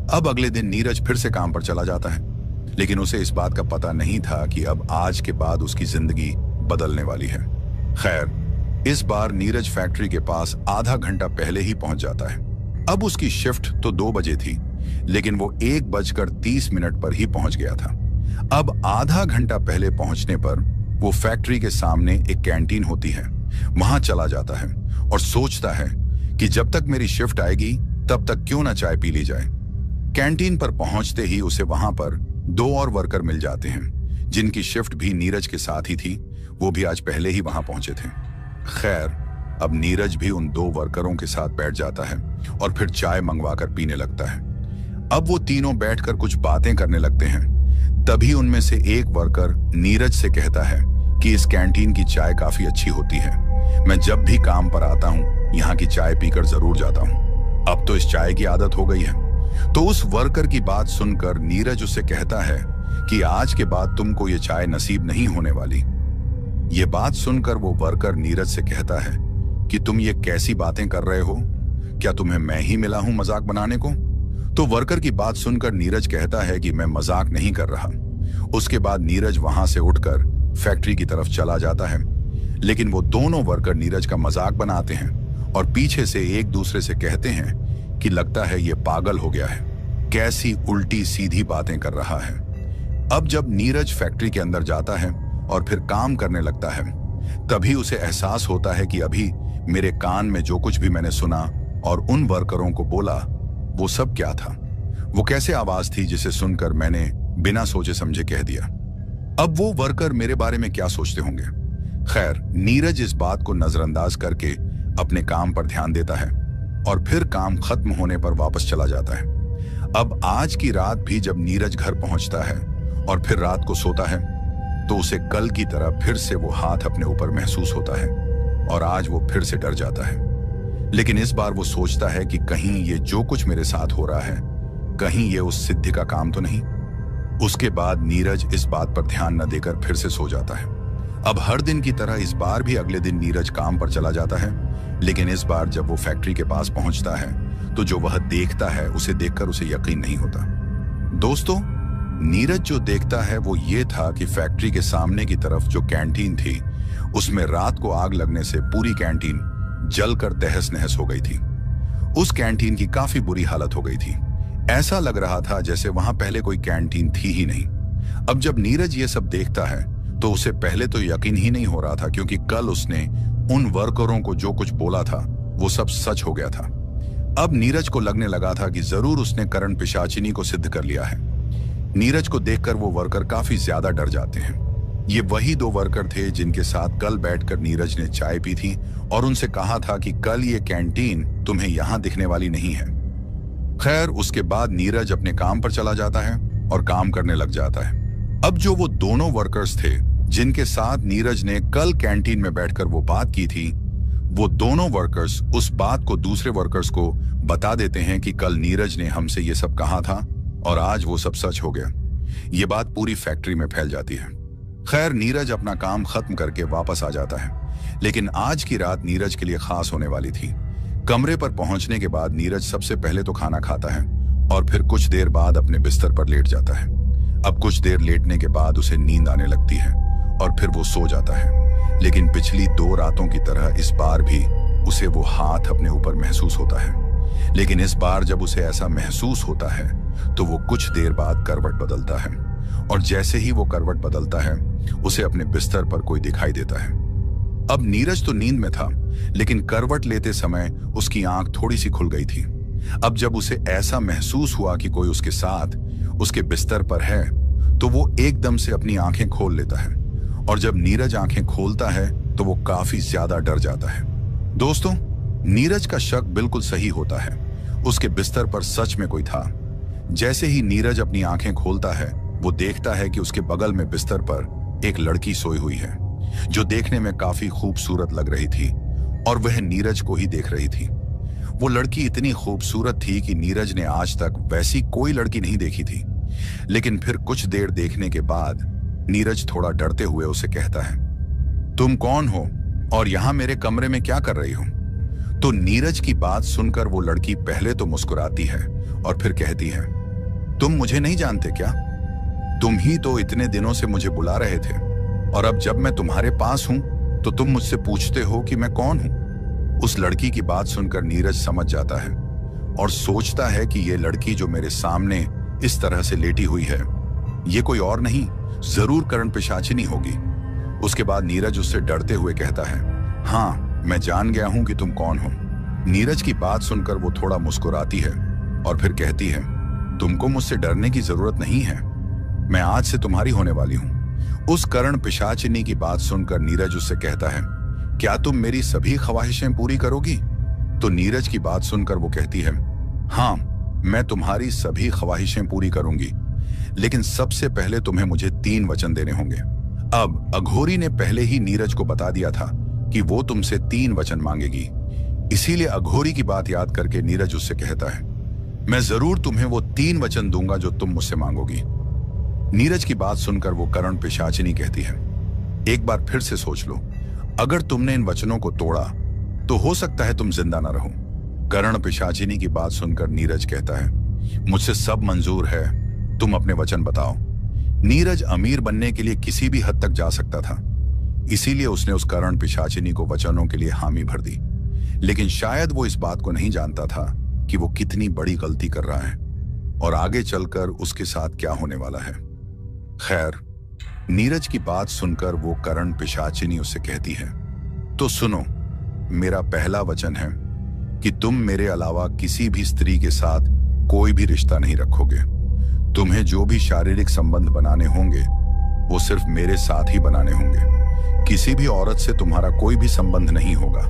अब अगले दिन नीरज फिर से काम पर चला जाता है, लेकिन उसे इस बात का पता नहीं था कि अब आज के बाद उसकी जिंदगी बदलने वाली है। खैर, इस बार नीरज फैक्ट्री के पास आधा घंटा पहले ही पहुंच जाता है। अब उसकी शिफ्ट तो 2 बजे थी, लेकिन वो 1:30 पर ही पहुंच गया था। अब आधा घंटा पहले पहुंचने पर वो फैक्ट्री के सामने एक कैंटीन होती है, वहां चला जाता है और सोचता है कि जब तक मेरी शिफ्ट आएगी तब तक क्यों ना चाय पी ली जाए। कैंटीन पर पहुंचते ही उसे वहां पर 2 और वर्कर मिल जाते हैं जिनकी शिफ्ट भी नीरज के साथ ही थी। वो भी आज पहले ही वहां पहुंचे थे। खैर, अब नीरज भी उन 2 वर्करों के साथ बैठ जाता है और फिर चाय मंगवाकर पीने लगता है। अब वो तीनों बैठकर कुछ बातें करने लगते हैं। तभी उनमें से एक वर्कर नीरज से कहता है कि इस कैंटीन की चाय काफी अच्छी होती है। मैं जब भी काम पर आता हूँ यहाँ की चाय पीकर जरूर जाता हूँ। अब तो इस चाय की आदत हो गई है। तो उस वर्कर की बात सुनकर नीरज उसे कहता है कि आज के बाद तुमको ये चाय नसीब नहीं होने वाली। ये बात सुनकर वो वर्कर नीरज से कहता है कि तुम ये कैसी बातें कर रहे हो? क्या तुम्हें मैं ही मिला हूं मजाक बनाने को? तो वर्कर की बात सुनकर नीरज कहता है कि मैं मजाक नहीं कर रहा। उसके बाद नीरज वहां से उठकर फैक्ट्री की तरफ चला जाता है, लेकिन वो दोनों वर्कर नीरज का मजाक बनाते हैं और पीछे से एक दूसरे से कहते हैं कि लगता है ये पागल हो गया है, कैसी उल्टी सीधी बातें कर रहा है। अब जब नीरज फैक्ट्री के अंदर जाता है और फिर काम करने लगता है, तभी उसे एहसास होता है कि अभी मेरे कान में जो कुछ भी मैंने सुना और उन वर्करों को बोला वो सब क्या था। वो कैसे आवाज थी जिसे सुनकर मैंने बिना सोचे समझे कह दिया। अब वो वर्कर मेरे बारे में क्या सोचते होंगे। खैर, नीरज इस बात को नजरअंदाज करके अपने काम पर ध्यान देता है और फिर काम खत्म होने पर वापस चला जाता है। अब आज की रात भी जब नीरज घर पहुंचता है और फिर रात को सोता है तो उसे कल की तरह फिर से वो हाथ अपने ऊपर महसूस होता है और आज वो फिर से डर जाता है। लेकिन इस बार वो सोचता है कि कहीं ये जो कुछ मेरे साथ हो रहा है, कहीं ये उस सिद्धि का काम तो नहीं। उसके बाद नीरज इस बात पर ध्यान न देकर फिर से सो जाता है। अब हर दिन की तरह इस बार भी अगले दिन नीरज काम पर चला जाता है, लेकिन इस बार जब वो फैक्ट्री के पास पहुंचता है तो जो वह देखता है उसे देखकर उसे यकीन नहीं होता। दोस्तों, नीरज जो देखता है वो ये था कि फैक्ट्री के सामने की तरफ जो कैंटीन थी उसमें रात को आग लगने से पूरी कैंटीन जलकर तहस नहस हो गई थी। उस कैंटीन की काफी बुरी हालत हो गई थी। ऐसा लग रहा था जैसे वहां पहले कोई कैंटीन थी ही नहीं। अब जब नीरज ये सब देखता है तो उसे पहले तो यकीन ही नहीं हो रहा था, क्योंकि कल उसने उन वर्करों को जो कुछ बोला था वो सब सच हो गया था। अब नीरज को लगने लगा था कि जरूर उसने करण पिशाचिनी को सिद्ध कर लिया है। नीरज को देखकर वो वर्कर काफी ज्यादा डर जाते हैं। ये वही 2 वर्कर थे जिनके साथ कल बैठकर नीरज ने चाय पी थी और उनसे कहा था कि कल ये कैंटीन तुम्हें यहां दिखने वाली नहीं है। खैर, उसके बाद नीरज अपने काम पर चला जाता है और काम करने लग जाता है। अब जो वो दोनों वर्कर्स थे जिनके साथ नीरज ने कल कैंटीन में बैठकर वो बात की थी, वो दोनों वर्कर्स उस बात को दूसरे वर्कर्स को बता देते हैं कि कल नीरज ने हमसे ये सब कहा था और आज वो सब सच हो गया। ये बात पूरी फैक्ट्री में फैल जाती है। खैर, नीरज अपना काम खत्म करके वापस आ जाता है, लेकिन आज की रात नीरज के लिए खास होने वाली थी। कमरे पर पहुंचने के बाद नीरज सबसे पहले तो खाना खाता है और फिर कुछ देर बाद अपने बिस्तर पर लेट जाता है। अब कुछ देर लेटने के बाद उसे नींद आने लगती है और फिर वो सो जाता है। लेकिन पिछली 2 रातों की तरह इस बार भी उसे वो हाथ अपने ऊपर महसूस होता है। लेकिन इस बार जब उसे ऐसा महसूस होता है तो वो कुछ देर बाद करवट बदलता है और जैसे ही वो करवट बदलता है उसे अपने बिस्तर पर कोई दिखाई देता है। अब नीरज तो नींद में था, लेकिन करवट लेते समय उसकी आंख थोड़ी सी खुल गई थी। अब जब उसे ऐसा महसूस हुआ कि कोई उसके साथ उसके बिस्तर पर है तो वो एकदम से अपनी आंखें खोल लेता है और जब नीरज आंखें खोलता है तो वो काफी ज्यादा डर जाता है। दोस्तों, नीरज का शक बिल्कुल सही होता है। उसके बिस्तर पर सच में कोई था। जैसे ही नीरज अपनी आंखें खोलता है वो देखता है कि उसके बगल में बिस्तर पर एक लड़की सोई हुई है जो देखने में काफी खूबसूरत लग रही थी और वह नीरज को ही देख रही थी। वो लड़की इतनी खूबसूरत थी कि नीरज ने आज तक वैसी कोई लड़की नहीं देखी थी। लेकिन फिर कुछ देर देखने के बाद नीरज थोड़ा डरते हुए उसे कहता है, तुम कौन हो और यहां मेरे कमरे में क्या कर रही हो? तो नीरज की बात सुनकर वो लड़की पहले तो मुस्कुराती है और फिर कहती है, तुम मुझे नहीं जानते क्या? तुम ही तो इतने दिनों से मुझे बुला रहे थे और अब जब मैं तुम्हारे पास हूं तो तुम मुझसे पूछते हो कि मैं कौन हूं। उस लड़की की बात सुनकर नीरज समझ जाता है और सोचता है कि ये लड़की जो मेरे सामने इस तरह से लेटी हुई है, ये कोई और नहीं, जरूर करण पिशाचिनी होगी। उसके बाद नीरज उससे डरते हुए कहता है, हाँ, मैं जान गया हूं कि तुम कौन हो। नीरज की बात सुनकर वो थोड़ा मुस्कुराती है और फिर कहती है, तुमको मुझसे डरने की जरूरत नहीं है, मैं आज से तुम्हारी होने वाली हूं। उस करण पिशाचिनी की बात सुनकर नीरज उससे कहता है, क्या तुम मेरी सभी ख्वाहिशें पूरी करोगी? तो नीरज की बात सुनकर वो कहती है, हाँ, मैं तुम्हारी सभी ख्वाहिशें पूरी करूंगी, लेकिन सबसे पहले तुम्हें मुझे 3 वचन देने होंगे। अब अघोरी ने पहले ही नीरज को बता दिया था कि वो तुमसे 3 वचन मांगेगी, इसीलिए अघोरी की बात याद करके नीरज उससे कहता है, मैं जरूर तुम्हें वो 3 वचन दूंगा जो तुम मुझसे मांगोगी। नीरज की बात सुनकर वो करण पिशाचिनी कहती है, एक बार फिर से सोच लो, अगर तुमने इन वचनों को तोड़ा तो हो सकता है तुम जिंदा ना रहो। करण पिशाचिनी की बात सुनकर नीरज कहता है, मुझसे सब मंजूर है, तुम अपने वचन बताओ। नीरज अमीर बनने के लिए किसी भी हद तक जा सकता था, इसीलिए उसने उस करण पिशाचिनी को वचनों के लिए हामी भर दी। लेकिन शायद वो इस बात को नहीं जानता था कि वो कितनी बड़ी गलती कर रहा है और आगे चलकर उसके साथ क्या होने वाला है। खैर, नीरज की बात सुनकर वो करण पिशाचिनी उससे कहती है, तो सुनो, मेरा पहला वचन है कि तुम मेरे अलावा किसी भी स्त्री के साथ कोई भी रिश्ता नहीं रखोगे। तुम्हें जो भी शारीरिक संबंध बनाने होंगे वो सिर्फ मेरे साथ ही बनाने होंगे। किसी भी औरत से तुम्हारा कोई भी संबंध नहीं होगा।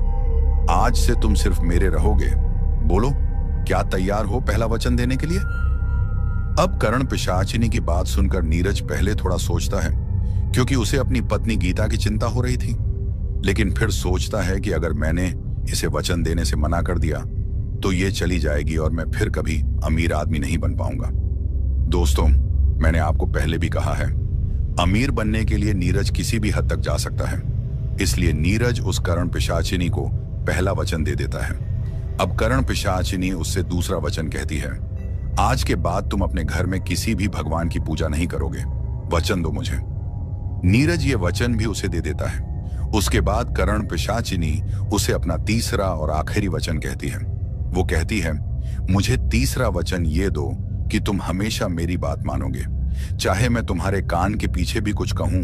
आज से तुम सिर्फ मेरे रहोगे। बोलो, क्या तैयार हो पहला वचन देने के लिए? अब करण पिशाचिनी की बात सुनकर नीरज पहले थोड़ा सोचता है, क्योंकि उसे अपनी पत्नी गीता की चिंता हो रही थी। लेकिन फिर सोचता है कि अगर मैंने इसे वचन देने से मना कर दिया तो ये चली जाएगी और मैं फिर कभी अमीर आदमी नहीं बन पाऊंगा। दोस्तों, मैंने आपको पहले भी कहा है, अमीर बनने के लिए नीरज किसी भी हद तक जा सकता है। इसलिए नीरज उस करण पिशाचिनी को पहला वचन दे देता है। अब करण पिशाचिनी उससे दूसरा वचन कहती है, आज के बाद तुम अपने घर में किसी भी भगवान की पूजा नहीं करोगे, वचन दो मुझे। नीरज ये वचन भी उसे दे देता है। उसके बाद करण पिशाचिनी उसे अपना तीसरा और आखिरी वचन कहती है। वो कहती है, मुझे तीसरा वचन ये दो कि तुम हमेशा मेरी बात मानोगे। चाहे मैं तुम्हारे कान के पीछे भी कुछ कहूं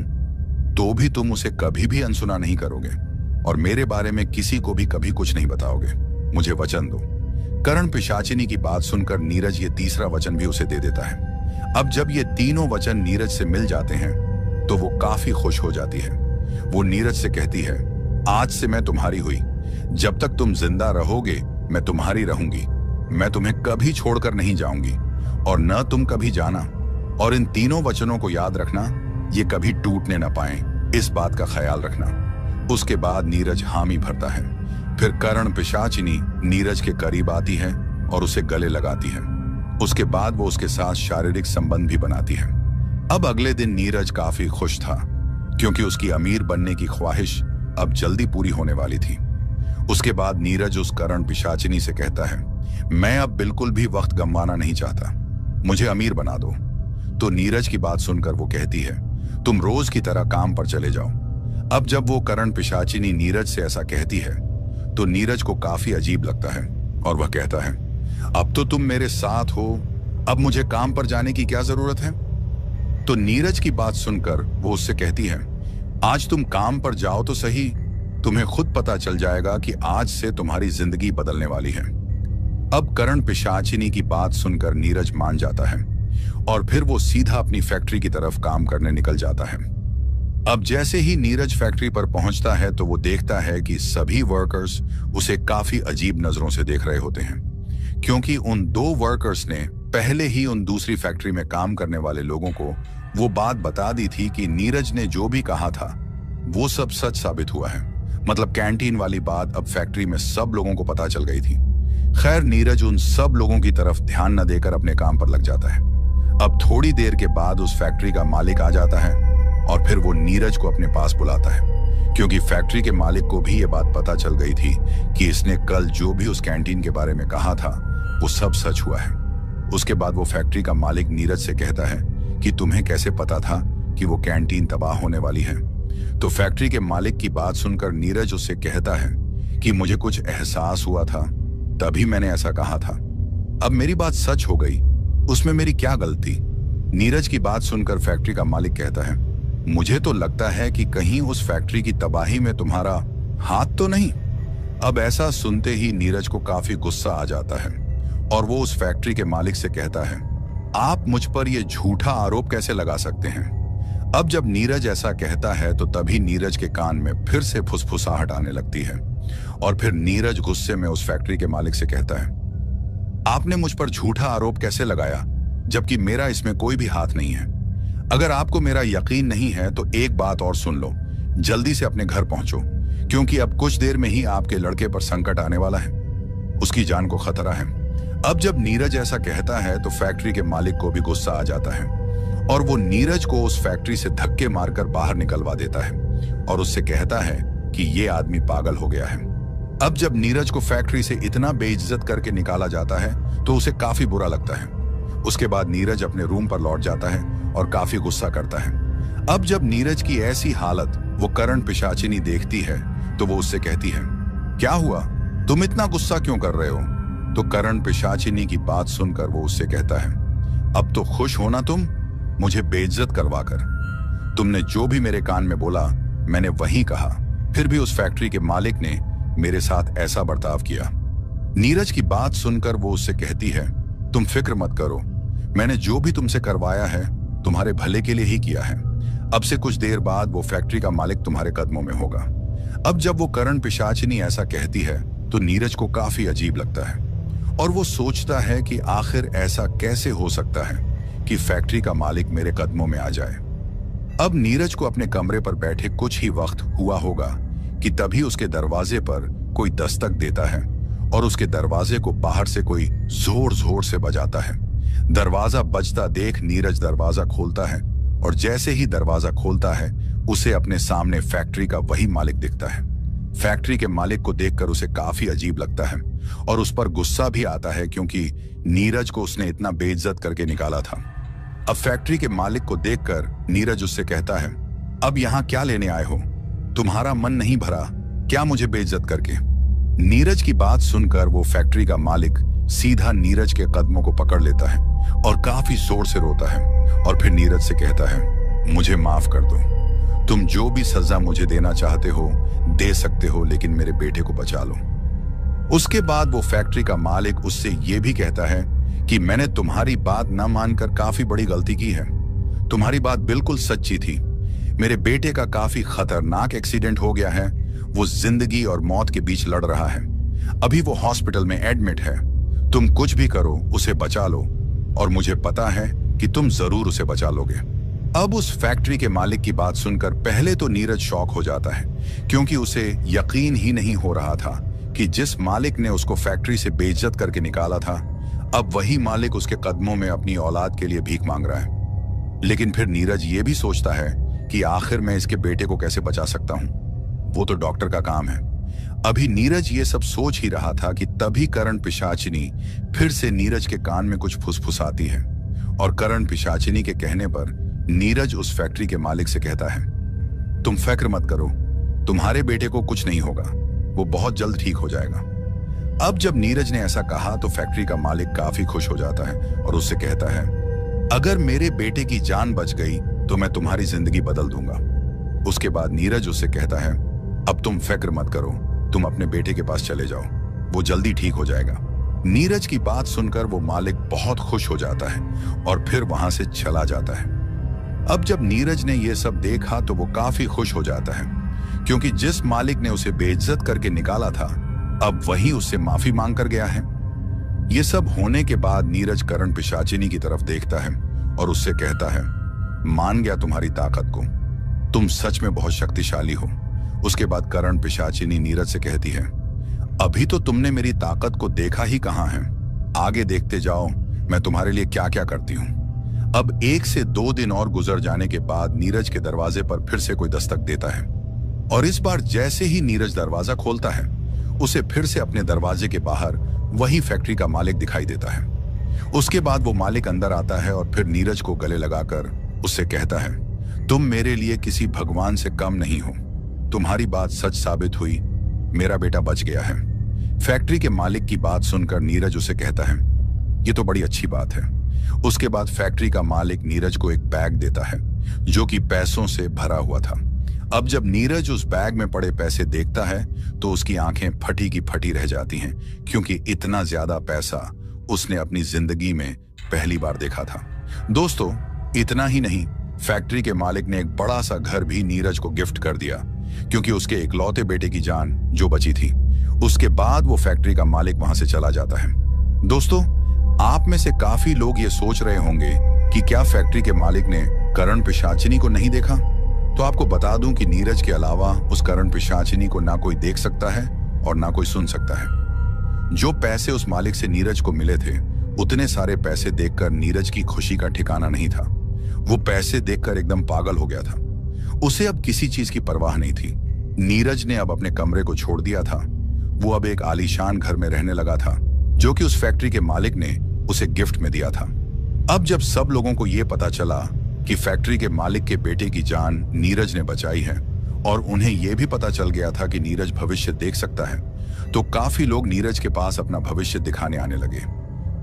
तो भी तुम उसे कभी भी अनसुना नहीं करोगे और मेरे बारे में किसी को भी कभी कुछ नहीं बताओगे। मुझे वचन दो। करण पिशाचिनी की बात सुनकर नीरज ये तीसरा वचन भी उसे दे देता है। अब जब ये तीनों वचन नीरज से मिल जाते हैं तो वो काफी खुश हो जाती है। वो नीरज से कहती है, आज से मैं तुम्हारी हुई। जब तक तुम जिंदा रहोगे मैं तुम्हारी रहूंगी। मैं तुम्हें कभी छोड़कर नहीं जाऊंगी और न तुम कभी जाना। और इन तीनों वचनों को याद रखना, ये कभी टूटने न पाएं, इस बात का ख्याल रखना। उसके बाद नीरज हामी भरता है। फिर करण पिशाचिनी नीरज के करीब आती है और उसे गले लगाती है। उसके बाद वो उसके साथ शारीरिक संबंध भी बनाती है। अब अगले दिन नीरज काफी खुश था, क्योंकि उसकी अमीर बनने की ख्वाहिश अब जल्दी पूरी होने वाली थी। उसके बाद नीरज उस करण पिशाचिनी से कहता है, मैं अब बिल्कुल भी वक्त गंवाना नहीं चाहता, मुझे अमीर बना दो। तो नीरज की बात सुनकर वो कहती है, तुम रोज की तरह काम पर चले जाओ। अब जब वो करण पिशाचिनी नीरज से ऐसा कहती है तो नीरज को काफी अजीब लगता है और वह कहता है, अब तो तुम मेरे साथ हो, अब मुझे काम पर जाने की क्या जरूरत है? तो नीरज की बात सुनकर वो उससे कहती है, आज तुम काम पर जाओ तो सही, तुम्हें खुद पता चल जाएगा कि आज से तुम्हारी जिंदगी बदलने वाली है। अब करण पिशाचिनी की बात सुनकर नीरज मान जाता है और फिर वो सीधा अपनी फैक्ट्री की तरफ काम करने निकल जाता है। अब जैसे ही नीरज फैक्ट्री पर पहुंचता है तो वो देखता है कि सभी वर्कर्स उसे काफी अजीब नजरों से देख रहे होते हैं, क्योंकि उन 2 वर्कर्स ने पहले ही उन दूसरी फैक्ट्री में काम करने वाले लोगों को वो बात बता दी थी कि नीरज ने जो भी कहा था वो सब सच साबित हुआ है। मतलब कैंटीन वाली बात अब फैक्ट्री में सब लोगों को पता चल गई थी। खैर, नीरज उन सब लोगों की तरफ ध्यान न देकर अपने काम पर लग जाता है। अब थोड़ी देर के बाद उस फैक्ट्री का मालिक आ जाता है और फिर वो नीरज को अपने पास बुलाता है, क्योंकि फैक्ट्री के मालिक को भी ये बात पता चल गई थी कि इसने कल जो भी उस कैंटीन के बारे में कहा था वो सब सच हुआ है। उसके बाद वो फैक्ट्री का मालिक नीरज से कहता है कि तुम्हें कैसे पता था कि वो कैंटीन तबाह होने वाली है। तो फैक्ट्री के मालिक की बात सुनकर नीरज उससे कहता है कि मुझे कुछ एहसास हुआ था, तभी मैंने ऐसा कहा था। अब मेरी बात सच हो गई, उसमें मेरी क्या गलती? नीरज की बात सुनकर फैक्ट्री का मालिक कहता है, मुझे तो लगता है कि कहीं उस फैक्ट्री की तबाही में तुम्हारा हाथ तो नहीं। अब ऐसा सुनते ही नीरज को काफी गुस्सा आ जाता है और वो उस फैक्ट्री के मालिक से कहता है, आप मुझ पर यह झूठा आरोप कैसे लगा सकते हैं? अब जब नीरज ऐसा कहता है तो तभी नीरज के कान में फिर से फुसफुसाहट आने लगती है और फिर नीरज गुस्से में उस फैक्ट्री के मालिक से कहता है, आपने मुझ पर झूठा आरोप कैसे लगाया जबकि मेरा इसमें कोई भी हाथ नहीं है? अगर आपको मेरा यकीन नहीं है तो एक बात और सुन लो, जल्दी से अपने घर पहुंचो, क्योंकि अब कुछ देर में ही आपके लड़के पर संकट आने वाला है, उसकी जान को खतरा है। अब जब नीरज ऐसा कहता है तो फैक्ट्री के मालिक को भी गुस्सा आ जाता है और वो नीरज को उस फैक्ट्री से धक्के मारकर बाहर निकलवा देता है और उससे कहता है कि ये आदमी पागल हो गया है। अब जब नीरज को फैक्ट्री से इतना बेइज्जत करके निकाला जाता है तो उसे काफी बुरा लगता है। उसके बाद नीरज अपने रूम पर लौट जाता है और काफी गुस्सा करता है। अब जब नीरज की ऐसी हालत वो करण पिशाचिनी देखती है तो वो उससे कहती है, क्या हुआ, तुम इतना गुस्सा क्यों कर रहे हो? तो करण पिशाचिनी की बात सुनकर वो उससे कहता है, अब तो खुश हो ना तुम, मुझे बेइज्जत करवाकर। तुमने जो भी मेरे कान में बोला मैंने वही कहा, फिर भी उस फैक्ट्री के मालिक ने मेरे साथ ऐसा बर्ताव किया। नीरज की बात सुनकर वो उससे कहती है, तुम फिक्र मत करो, मैंने जो भी तुमसे करवाया है तुम्हारे भले के लिए ही किया है। अब से कुछ देर बाद वो फैक्ट्री का मालिक तुम्हारे कदमों में होगा। अब जब वो करण पिशाचिनी ऐसा कहती है तो नीरज को काफी अजीब लगता है और वो सोचता है कि आखिर ऐसा कैसे हो सकता है कि फैक्ट्री का मालिक मेरे कदमों में आ जाए। अब नीरज को अपने कमरे पर बैठे कुछ ही वक्त हुआ होगा कि तभी उसके दरवाजे पर कोई दस्तक देता है और उसके दरवाजे को बाहर से कोई जोर जोर से बजाता है। दरवाजा बजता देख नीरज दरवाजा खोलता है और जैसे ही दरवाजा खोलता है उसे अपने सामने फैक्ट्री का वही मालिक दिखता है। फैक्ट्री के मालिक को देखकर उसे काफी अजीब लगता है और उस पर गुस्सा भी आता है, क्योंकि नीरज को उसने इतना बेइज्जत करके निकाला था। अब फैक्ट्री के मालिक को देखकर नीरज उससे कहता है, अब यहाँ क्या लेने आए हो? तुम्हारा मन नहीं भरा क्या मुझे बेइज्जत करके? नीरज की बात सुनकर वो फैक्ट्री का मालिक सीधा नीरज के कदमों को पकड़ लेता है और काफी जोर से रोता है और फिर नीरज से कहता है, मुझे माफ कर दो, तुम जो भी सजा मुझे देना चाहते हो दे सकते हो, लेकिन मेरे बेटे को बचा लो। उसके बाद वो फैक्ट्री का मालिक उससे ये भी कहता है कि मैंने तुम्हारी बात न मानकर काफी बड़ी गलती की है। तुम्हारी बात बिल्कुल सच्ची थी, मेरे बेटे का काफी खतरनाक एक्सीडेंट हो गया है, वो जिंदगी और मौत के बीच लड़ रहा है, अभी वो हॉस्पिटल में एडमिट है। तुम कुछ भी करो उसे बचा लो और मुझे पता है कि तुम जरूर उसे बचा लोगे। अब उस फैक्ट्री के मालिक की बात सुनकर पहले तो नीरज शॉक हो जाता है, क्योंकि उसे यकीन ही नहीं हो रहा था कि जिस मालिक ने उसको फैक्ट्री से बेइज्जत करके निकाला था, अब वही मालिक उसके कदमों में अपनी औलाद के लिए भीख मांग रहा है। लेकिन फिर नीरज ये भी सोचता है कि आखिर मैं इसके बेटे को कैसे बचा सकता हूं, वो तो डॉक्टर का काम है। अभी नीरज ये सब सोच ही रहा था कि तभी करण पिशाचिनी फिर से नीरज के कान में कुछ फुसफुसाती है और करण पिशाचिनी के कहने पर नीरज उस फैक्ट्री के मालिक से कहता है, तुम फिक्र मत करो, तुम्हारे बेटे को कुछ नहीं होगा, वो बहुत जल्द ठीक हो जाएगा। अब जब नीरज ने ऐसा कहा तो फैक्ट्री का मालिक काफी खुश हो जाता है और उससे कहता है, अगर मेरे बेटे की जान बच गई तो मैं तुम्हारी जिंदगी बदल दूंगा। उसके बाद नीरज उससे कहता है, अब तुम फिक्र मत करो, तुम अपने बेटे के पास चले जाओ, वो जल्दी ठीक हो जाएगा। नीरज की बात सुनकर वो मालिक बहुत खुश हो जाता है और फिर वहां से चला जाता है। अब जब नीरज ने ये सब देखा तो वो काफी खुश हो जाता है, क्योंकि जिस मालिक ने उसे बेइज्जत करके निकाला था अब वही उससे माफी मांग कर गया है। ये सब होने के बाद नीरज करण पिशाचिनी की तरफ देखता है और उससे कहता है, मान गया तुम्हारी ताकत को, तुम सच में बहुत शक्तिशाली हो। उसके बाद करण पिशाचिनी नीरज से कहती है, अभी तो तुमने मेरी ताकत को देखा ही कहां है, आगे देखते जाओ मैं तुम्हारे लिए क्या क्या करती हूं। अब 1 से 2 दिन और गुजर जाने के बाद नीरज के दरवाजे पर फिर से कोई दस्तक देता है और इस बार जैसे ही नीरज दरवाजा खोलता है उसे फिर से अपने दरवाजे के बाहर वही फैक्ट्री का मालिक दिखाई देता है। उसके बाद वो मालिक अंदर आता है और फिर नीरज को गले लगाकर उससे कहता है, तुम मेरे लिए किसी भगवान से कम नहीं हो, तुम्हारी बात सच साबित हुई, मेरा बेटा बच गया है। फैक्ट्री के मालिक की बात सुनकर नीरज उसे कहता है, ये तो बड़ी अच्छी बात है। उसके बाद फैक्ट्री का मालिक नीरज को एक बैग देता है जो कि पैसों से भरा हुआ था। अब जब नीरज उस बैग में पड़े पैसे देखता है तो उसकी आंखें फटी की फटी रह जाती हैं, क्योंकि इतना ज्यादा पैसा उसने अपनी जिंदगी में पहली बार देखा था। दोस्तों, इतना ही नहीं, फैक्ट्री के मालिक ने एक बड़ा सा घर भी नीरज को गिफ्ट कर दिया, क्योंकि उसके इकलौते बेटे की जान जो बची थी। उसके बाद वो फैक्ट्री का मालिक वहां से चला जाता है। दोस्तों, आप में से काफी लोग ये सोच रहे होंगे कि क्या फैक्ट्री के मालिक ने करण पिशाचिनी को नहीं देखा। तो आपको बता दूं कि नीरज के अलावा उस करण पिशाचिनी को ना कोई देख सकता है और ना कोई सुन सकता है। जो पैसे उस मालिक से नीरज को मिले थे, उतने सारे पैसे देखकर नीरज की खुशी का ठिकाना नहीं था। वो पैसे देखकर एकदम पागल हो गया था। उसे अब किसी चीज की परवाह नहीं थी। नीरज ने अब अपने कमरे को छोड़ दिया था। वो अब एक आलीशान घर में रहने लगा था, जो कि उस फैक्ट्री के मालिक ने उसे गिफ्ट में दिया था। अब जब सब लोगों को यह पता चला कि फैक्ट्री के मालिक के बेटे की जान नीरज ने बचाई है और उन्हें यह भी पता चल गया था कि नीरज भविष्य देख सकता है, तो काफी लोग नीरज के पास अपना भविष्य दिखाने आने लगे।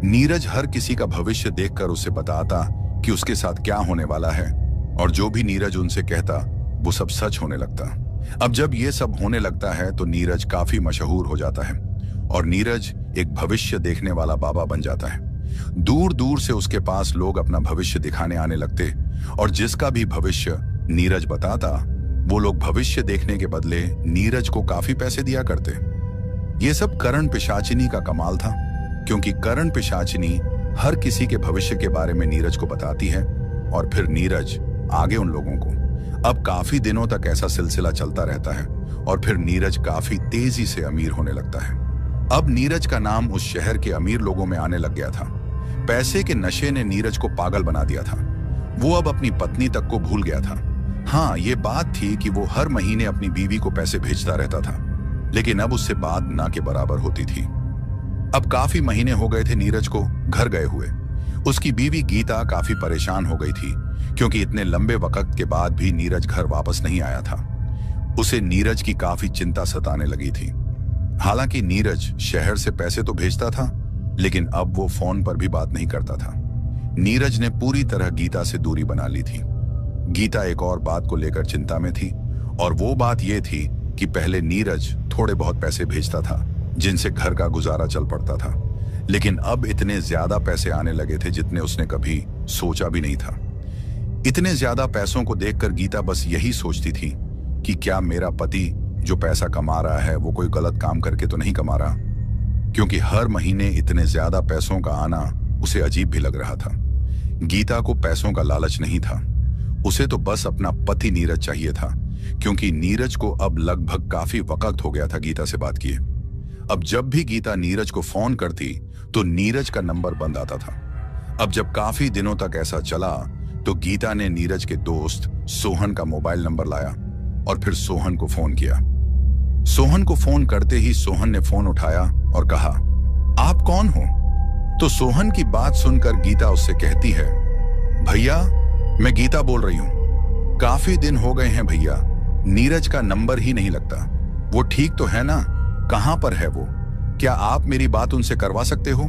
नीरज हर किसी का भविष्य देखकर उसे बताता कि उसके साथ क्या होने वाला है, और जो भी नीरज उनसे कहता वो सब सच होने लगता। अब जब ये सब होने लगता है तो नीरज काफी मशहूर हो जाता है और नीरज एक भविष्य देखने वाला बाबा बन जाता है। दूर दूर से उसके पास लोग अपना भविष्य दिखाने आने लगते और जिसका भी भविष्य नीरज बताता, वो लोग भविष्य देखने के बदले नीरज को काफी पैसे दिया करते। ये सब करण पिशाचिनी का कमाल था, क्योंकि करण पिशाचिनी हर किसी के भविष्य के बारे में नीरज को बताती है और फिर नीरज आगे उन लोगों को। अब काफी दिनों तक ऐसा सिलसिला चलता रहता है और फिर नीरज काफी तेजी से अमीर होने लगता है। अब नीरज का नाम उस शहर के अमीर लोगों में आने लग गया था। पैसे के नशे ने नीरज को पागल बना दिया था। वो अब अपनी पत्नी तक को भूल गया था। हाँ, ये बात थी कि वो हर महीने अपनी बीवी को पैसे भेजता रहता था, लेकिन अब उससे बात ना के बराबर होती थी। अब काफी महीने हो गए थे नीरज को घर गए हुए। उसकी बीवी गीता काफी परेशान हो गई थी, क्योंकि इतने लंबे वक्त के बाद भी नीरज घर वापस नहीं आया था। उसे नीरज की काफी चिंता सताने लगी थी। हालांकि नीरज शहर से पैसे तो भेजता था, लेकिन अब वो फोन पर भी बात नहीं करता था। नीरज ने पूरी तरह गीता से दूरी बना ली थी। गीता एक और बात को लेकर चिंता में थी, और वो बात ये थी कि पहले नीरज थोड़े बहुत पैसे भेजता था जिनसे घर का गुजारा चल पड़ता था, लेकिन अब इतने ज्यादा पैसे आने लगे थे जितने उसने कभी सोचा भी नहीं था। इतने ज्यादा पैसों को देखकर गीता बस यही सोचती थी कि क्या मेरा पति जो पैसा कमा रहा है वो कोई गलत काम करके तो नहीं कमा रहा, क्योंकि हर महीने इतने ज्यादा पैसों का आना उसे अजीब भी लग रहा था। गीता को पैसों का लालच नहीं था, उसे तो बस अपना पति नीरज चाहिए था, क्योंकि नीरज को अब लगभग काफी वक्त हो गया था गीता से बात किए। अब जब भी गीता नीरज को फोन करती तो नीरज का नंबर बंद आता था। अब जब काफी दिनों तक ऐसा चला तो गीता ने नीरज के दोस्त सोहन का मोबाइल नंबर लाया और फिर सोहन को फोन किया। सोहन को फोन करते ही सोहन ने फोन उठाया और कहा, आप कौन हो? तो सोहन की बात सुनकर गीता उससे कहती है, भैया मैं गीता बोल रही हूं। काफी दिन हो गए हैं भैया, नीरज का नंबर ही नहीं लगता। वो ठीक तो है ना? कहां पर है वो? क्या आप मेरी बात उनसे करवा सकते हो?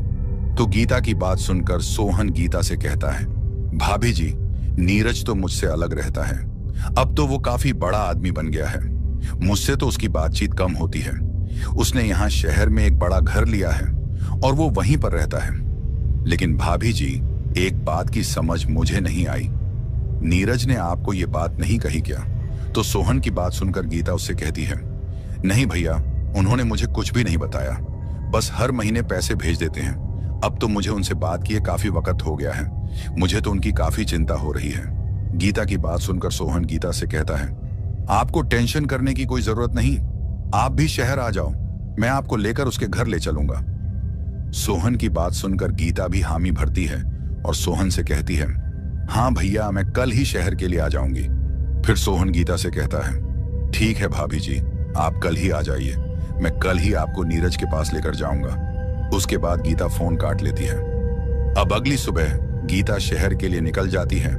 तो गीता की बात सुनकर सोहन गीता से कहता है, भाभी जी, नीरज तो मुझसे अलग रहता है। अब तो वो काफी बड़ा आदमी बन गया है, मुझसे तो उसकी बातचीत कम होती है। उसने यहाँ शहर में एक बड़ा घर लिया है और वो वहीं पर रहता है। लेकिन भाभी जी, एक बात की समझ मुझे नहीं आई, नीरज ने आपको ये बात नहीं कही क्या? तो सोहन की बात सुनकर गीता उससे कहती है, नहीं भैया, उन्होंने मुझे कुछ भी नहीं बताया, बस हर महीने पैसे भेज देते हैं। अब तो मुझे उनसे बात किए काफी वक्त हो गया है, मुझे तो उनकी काफी चिंता हो रही है। गीता की बात सुनकर सोहन गीता से कहता है, आपको टेंशन करने की कोई जरूरत नहीं, आप भी शहर आ जाओ, मैं आपको लेकर उसके घर ले चलूंगा। सोहन की बात सुनकर गीता भी हामी भरती है और सोहन से कहती है, हाँ भैया, मैं कल ही शहर के लिए आ जाऊंगी। फिर सोहन गीता से कहता है, ठीक है भाभी जी, आप कल ही आ जाइए, मैं कल ही आपको नीरज के पास लेकर जाऊंगा। उसके बाद गीता फोन काट लेती है। अब अगली सुबह गीता शहर के लिए निकल जाती है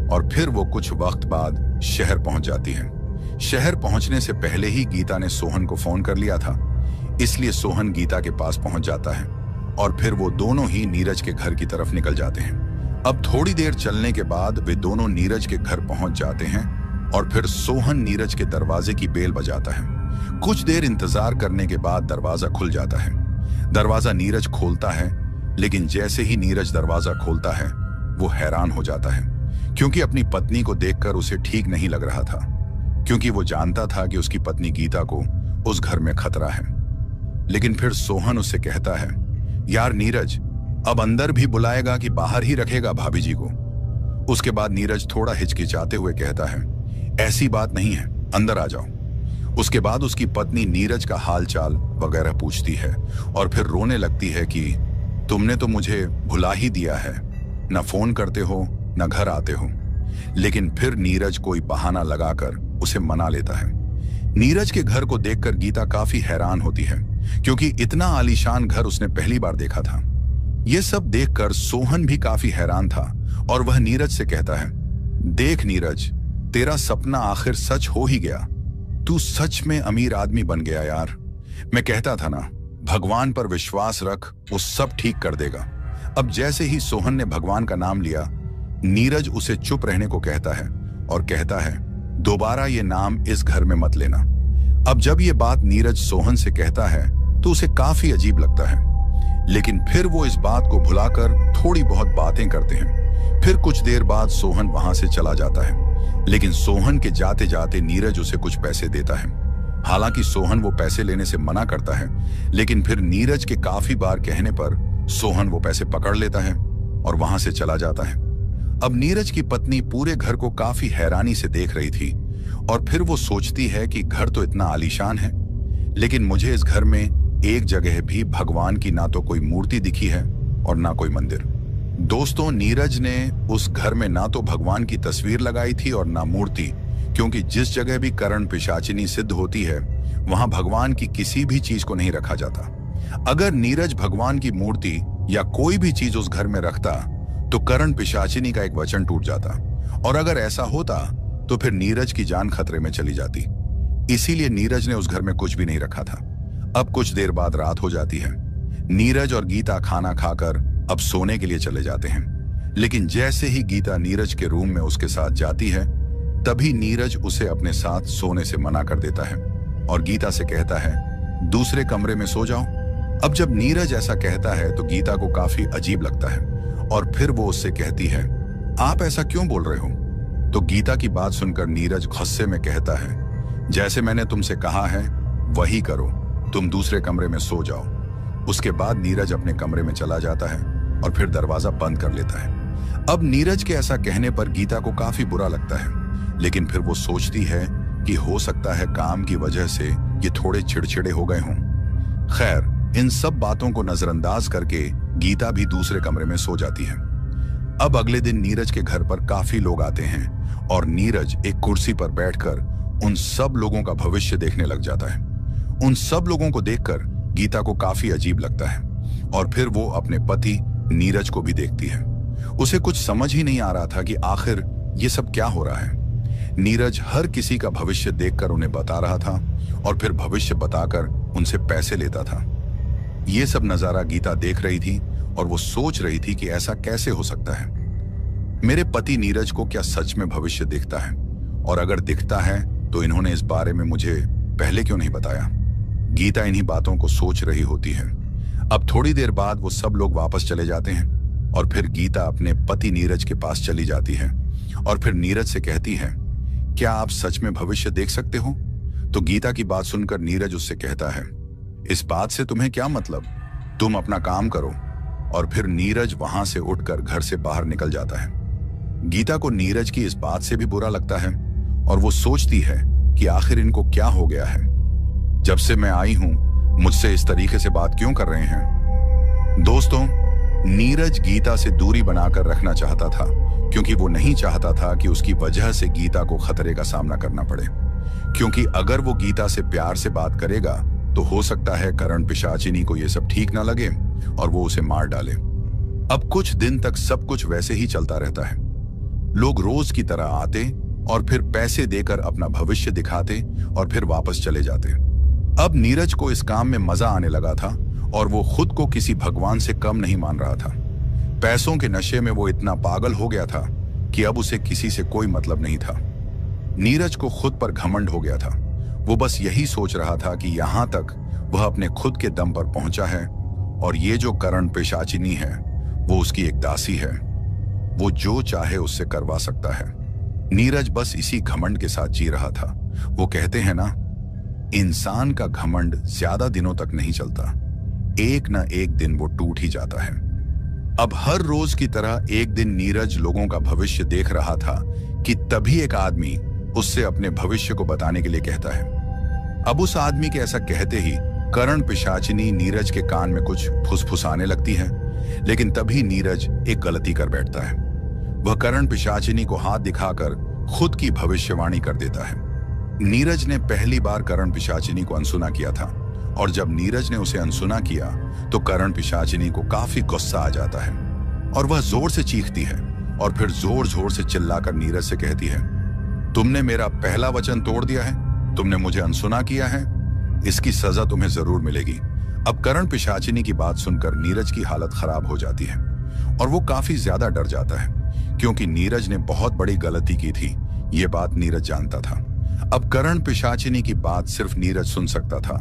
और फिर वो कुछ वक्त बाद शहर पहुंच जाती है। शहर पहुंचने से पहले ही गीता ने सोहन को फोन कर लिया था, इसलिए सोहन गीता के पास पहुंच जाता है और फिर वो दोनों ही नीरज के घर की तरफ निकल जाते हैं। अब थोड़ी देर चलने के बाद वे दोनों नीरज के घर पहुंच जाते हैं और फिर सोहन नीरज के दरवाजे की बेल बजाता है। कुछ देर इंतजार करने के बाद दरवाजा खुल जाता है। दरवाजा नीरज खोलता है, लेकिन जैसे ही नीरज दरवाजा खोलता है वो हैरान हो जाता है, क्योंकि अपनी पत्नी को देखकर उसे ठीक नहीं लग रहा था, क्योंकि वो जानता था कि उसकी पत्नी गीता को उस घर में खतरा है। लेकिन फिर सोहन उससे कहता है, यार नीरज, अब अंदर भी बुलाएगा कि बाहर ही रखेगा भाभी जी को? उसके बाद नीरज थोड़ा हिचकिचाते हुए कहता है, ऐसी बात नहीं है, अंदर आ जाओ। उसके बाद उसकी पत्नी नीरज का हालचाल वगैरह पूछती है और फिर रोने लगती है कि तुमने तो मुझे भुला ही दिया है, न फोन करते हो न घर आते हो। लेकिन फिर नीरज कोई बहाना लगाकर उसे मना लेता है। नीरज के घर को देखकर गीता काफी हैरान होती है, क्योंकि इतना आलीशान घर उसने पहली बार देखा था। यह सब देखकर सोहन भी काफी हैरान था और वह नीरज से कहता है, देख नीरज, तेरा सपना आखिर सच हो ही गया, तू सच में अमीर आदमी बन गया यार। मैं कहता था ना, भगवान पर विश्वास रख, वो सब ठीक कर देगा। अब जैसे ही सोहन ने भगवान का नाम लिया, नीरज उसे चुप रहने को कहता है और कहता है, दोबारा ये नाम इस घर में मत लेना। अब जब ये बात नीरज सोहन से कहता है तो उसे काफी अजीब लगता है, लेकिन फिर वो इस बात को भुलाकर थोड़ी बहुत बातें करते हैं। फिर कुछ देर बाद सोहन वहां से चला जाता है, लेकिन सोहन के जाते जाते नीरज उसे कुछ पैसे देता है। हालांकि सोहन वो पैसे लेने से मना करता है, लेकिन फिर नीरज के काफी बार कहने पर सोहन वो पैसे पकड़ लेता है और वहां से चला जाता है। अब नीरज की पत्नी पूरे घर को काफी हैरानी से देख रही थी और फिर वो सोचती है कि घर तो इतना आलीशान है, लेकिन मुझे इस घर में एक जगह भी भगवान की ना तो कोई मूर्ति दिखी है और ना कोई मंदिर। दोस्तों, नीरज ने उस घर में ना तो भगवान की तस्वीर लगाई थी और ना मूर्ति, क्योंकि जिस जगह भी करण पिशाचिनी सिद्ध होती है वहां भगवान की किसी भी चीज को नहीं रखा जाता। अगर नीरज भगवान की मूर्ति या कोई भी चीज उस घर में रखता तो करण पिशाचिनी का एक वचन टूट जाता, और अगर ऐसा होता तो फिर नीरज की जान खतरे में चली जाती। इसीलिए नीरज ने उस घर में कुछ भी नहीं रखा था। अब कुछ देर बाद रात हो जाती है। नीरज और गीता खाना खाकर अब सोने के लिए चले जाते हैं, लेकिन जैसे ही गीता नीरज के रूम में उसके साथ जाती है, तभी नीरज उसे अपने साथ सोने से मना कर देता है और गीता से कहता है, दूसरे कमरे में सो जाओ। अब जब नीरज ऐसा कहता है तो गीता को काफी अजीब लगता है और फिर वो उससे कहती है, आप ऐसा क्यों बोल रहे हो? तो गीता की बात सुनकर नीरज गुस्से में कहता है, जैसे मैंने तुमसे कहा है वही करो, तुम दूसरे कमरे में सो जाओ। उसके बाद नीरज अपने कमरे में चला जाता है और फिर दरवाजा बंद कर लेता है। अब नीरज के ऐसा कहने पर गीता को काफी बुरा लगता है, लेकिन फिर वो सोचती है कि हो सकता है काम की वजह से ये थोड़े चिड़चिड़े हो गए हों। खैर, इन सब बातों को नजरअंदाज करके गीता भी दूसरे कमरे में सो जाती है। अब अगले दिन नीरज के घर पर काफी लोग आते हैं और नीरज एक कुर्सी पर बैठकर उन सब लोगों का भविष्य देखने लग जाता है। उन सब लोगों को देखकर गीता को काफी अजीब लगता है और फिर वो अपने पति नीरज को भी देखती है। उसे कुछ समझ ही नहीं आ रहा था कि आखिर ये सब क्या हो रहा है। नीरज हर किसी का भविष्य देखकर उन्हें बता रहा था और फिर भविष्य बताकर उनसे पैसे लेता था। ये सब नजारा गीता देख रही थी और वो सोच रही थी कि ऐसा कैसे हो सकता है। मेरे पति नीरज को क्या सच में भविष्य दिखता है, और अगर दिखता है तो इन्होंने इस बारे में मुझे पहले क्यों नहीं बताया। गीता इन्हीं बातों को सोच रही होती है। अब थोड़ी देर बाद वो सब लोग वापस चले जाते हैं और फिर गीता अपने पति नीरज के पास चली जाती है और फिर नीरज से कहती है, क्या आप सच में भविष्य देख सकते हो? तो गीता की बात सुनकर नीरज उससे कहता है, इस बात से तुम्हें क्या मतलब, तुम अपना काम करो। और फिर नीरज वहां से उठकर घर से बाहर निकल जाता है। गीता को नीरज की इस बात से भी बुरा लगता है और वो सोचती है कि आखिर इनको क्या हो गया है। जब से मैं आई हूं मुझसे इस तरीके से बात क्यों कर रहे हैं। दोस्तों, नीरज गीता से दूरी बनाकर रखना चाहता था क्योंकि वो नहीं चाहता था कि उसकी वजह से गीता को खतरे का सामना करना पड़े। क्योंकि अगर वो गीता से प्यार से बात करेगा तो हो सकता है करण पिशाचिनी को ये सब ठीक ना लगे और वो उसे मार डाले। अब कुछ दिन तक सब कुछ वैसे ही चलता रहता है। लोग रोज की तरह आते और फिर पैसे देकर अपना भविष्य दिखाते और फिर वापस चले जाते। अब नीरज को इस काम में मजा आने लगा था और वो खुद को किसी भगवान से कम नहीं मान रहा था। पैसों के नशे में वो इतना पागल हो गया था कि अब उसे किसी से कोई मतलब नहीं था। नीरज को खुद पर घमंड हो गया था। वो बस यही सोच रहा था कि यहां तक वह अपने खुद के दम पर पहुंचा है और ये जो करण पिशाचिनी है वो उसकी एक दासी है। वो जो चाहे उससे करवा सकता है। नीरज बस इसी घमंड के साथ जी रहा था। वो कहते हैं ना, इंसान का घमंड ज्यादा दिनों तक नहीं चलता, एक ना एक दिन वो टूट ही जाता है। अब हर रोज की तरह एक दिन नीरज लोगों का भविष्य देख रहा था कि तभी एक आदमी उससे अपने भविष्य को बताने के लिए कहता है। अब उस आदमी के ऐसा कहते ही करण पिशाचिनी नीरज के कान में कुछ फुसफुसाने लगती है, लेकिन तभी नीरज एक गलती कर बैठता है। वह करण पिशाचिनी को हाथ दिखाकर खुद की भविष्यवाणी कर देता है। नीरज ने पहली बार करण पिशाचिनी को अनसुना किया था और जब नीरज ने उसे अनसुना किया तो करण पिशाचिनी को काफी गुस्सा आ जाता है और वह जोर से चीखती है और फिर जोर जोर से चिल्लाकर नीरज से कहती है, तुमने मेरा पहला वचन तोड़ दिया है, तुमने मुझे अनसुना किया है, इसकी सजा तुम्हें जरूर मिलेगी। अब करण पिशाचिनी की बात सुनकर नीरज की हालत खराब हो जाती है और वो काफी ज्यादा डर जाता है क्योंकि नीरज ने बहुत बड़ी गलती की थी। ये बात नीरज जानता था। अब करण पिशाचिनी की बात सिर्फ नीरज सुन सकता था,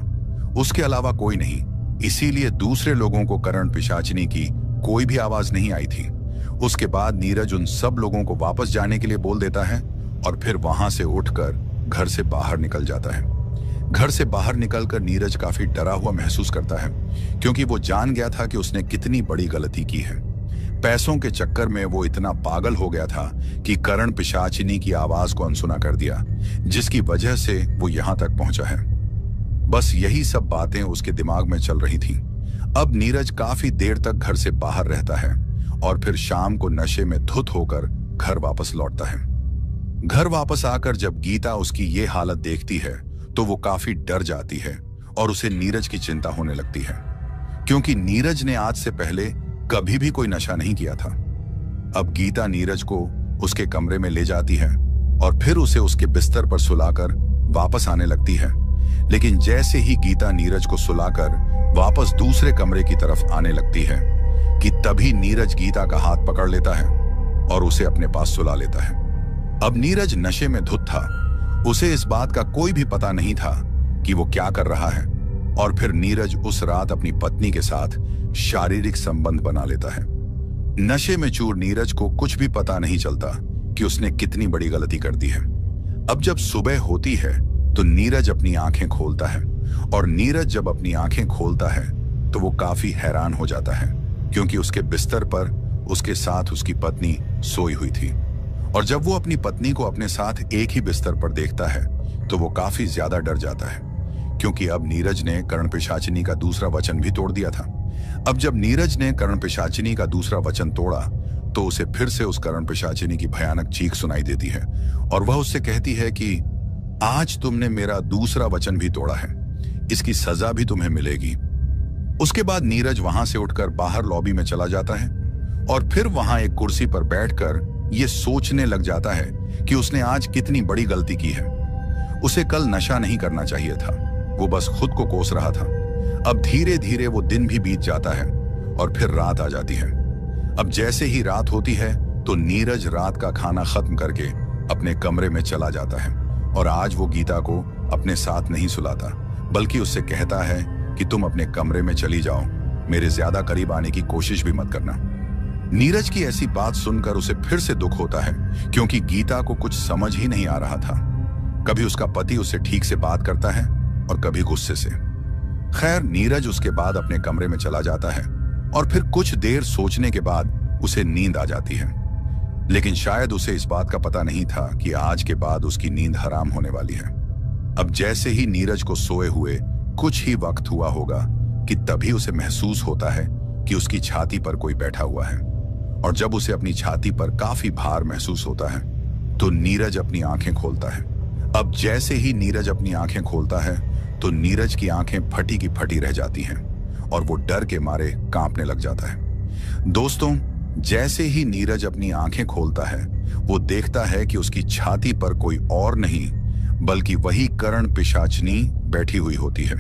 उसके अलावा कोई नहीं। इसीलिए दूसरे लोगों को करण पिशाचिनी की कोई भी आवाज नहीं आई थी। उसके बाद नीरज उन सब लोगों को वापस जाने के लिए बोल देता है और फिर वहां से उठकर घर से बाहर निकल जाता है। घर से बाहर निकलकर नीरज काफी डरा हुआ महसूस करता है क्योंकि वो जान गया था कि उसने कितनी बड़ी गलती की है। पैसों के चक्कर में वो इतना पागल हो गया था कि करण पिशाचिनी की आवाज को अनसुना कर दिया, जिसकी वजह से वो यहां तक पहुंचा है। बस यही सब बातें उसके दिमाग में चल रही थीं। अब नीरज काफी देर तक घर से बाहर रहता है और फिर शाम को नशे में धुत होकर घर वापस लौटता है। घर वापस आकर जब गीता उसकी ये हालत देखती है तो वो काफी डर जाती है और उसे नीरज की चिंता होने लगती है क्योंकि नीरज ने आज से पहले कभी भी कोई नशा नहीं किया था। अब गीता नीरज को उसके कमरे में ले जाती है और फिर उसे उसके बिस्तर पर सुलाकर वापस आने लगती है। लेकिन जैसे ही गीता नीरज को सुलाकर वापस दूसरे कमरे की तरफ आने लगती है कि तभी नीरज गीता का हाथ पकड़ लेता है और उसे अपने पास सुला लेता है। अब नीरज नशे में धुत था, उसे इस बात का कोई भी पता नहीं था कि वो क्या कर रहा है और फिर नीरज उस रात अपनी पत्नी के साथ शारीरिक संबंध बना लेता है। नशे में चूर नीरज को कुछ भी पता नहीं चलता कि उसने कितनी बड़ी गलती कर दी है। अब जब सुबह होती है तो नीरज अपनी आंखें खोलता है और नीरज जब अपनी आंखें खोलता है तो वो काफी हैरान हो जाता है क्योंकि उसके बिस्तर पर उसके साथ उसकी पत्नी सोई हुई थी। और जब वो अपनी पत्नी को अपने साथ एक ही बिस्तर पर देखता है तो वो काफी ज्यादा डर जाता है क्योंकि अब नीरज ने करण पिशाचिनी का दूसरा वचन भी तोड़ दिया था। अब जब नीरज ने करण पिशाचिनी का दूसरा वचन तोड़ा तो उसे फिर से उस करण पिशाचिनी की भयानक चीख सुनाई देती है और वह उससे कहती है कि आज तुमने मेरा दूसरा वचन भी तोड़ा है, इसकी सजा भी तुम्हें मिलेगी। उसके बाद नीरज वहां से उठकर बाहर लॉबी में चला जाता है और फिर वहां एक कुर्सी पर बैठकर ये सोचने लग जाता है कि उसने आज कितनी बड़ी गलती की है। उसे कल नशा नहीं करना चाहिए था, वो बस खुद को कोस रहा था। अब धीरे धीरे वो दिन भी बीत जाता है और फिर रात आ जाती है। अब जैसे ही रात होती है तो नीरज रात का खाना खत्म करके अपने कमरे में चला जाता है और आज वो गीता को अपने साथ नहीं सुलाता बल्कि उससे कहता है कि तुम अपने कमरे में चली जाओ, मेरे ज्यादा करीब आने की कोशिश भी मत करना। नीरज की ऐसी बात सुनकर उसे फिर से दुख होता है क्योंकि गीता को कुछ समझ ही नहीं आ रहा था। कभी उसका पति उससे ठीक से बात करता है और कभी गुस्से से। खैर, नीरज उसके बाद अपने कमरे में चला जाता है और फिर कुछ देर सोचने के बाद उसे नींद आ जाती है। लेकिन शायद उसे इस बात का पता नहीं था कि आज के बाद उसकी नींद हराम होने वाली है। अब जैसे ही नीरज को सोए हुए कुछ ही वक्त हुआ होगा कि तभी उसे महसूस होता है कि उसकी छाती पर कोई बैठा हुआ है। और जब उसे अपनी छाती पर काफी भार महसूस होता है तो नीरज अपनी आंखें खोलता है। अब जैसे ही नीरज अपनी आंखें खोलता है तो नीरज की आंखें फटी की फटी रह जाती हैं और वो डर के मारे कांपने लग जाता है। दोस्तों, जैसे ही नीरज अपनी आंखें खोलता है वो देखता है कि उसकी छाती पर कोई और नहीं बल्कि वही करण पिशाचनी बैठी हुई होती है।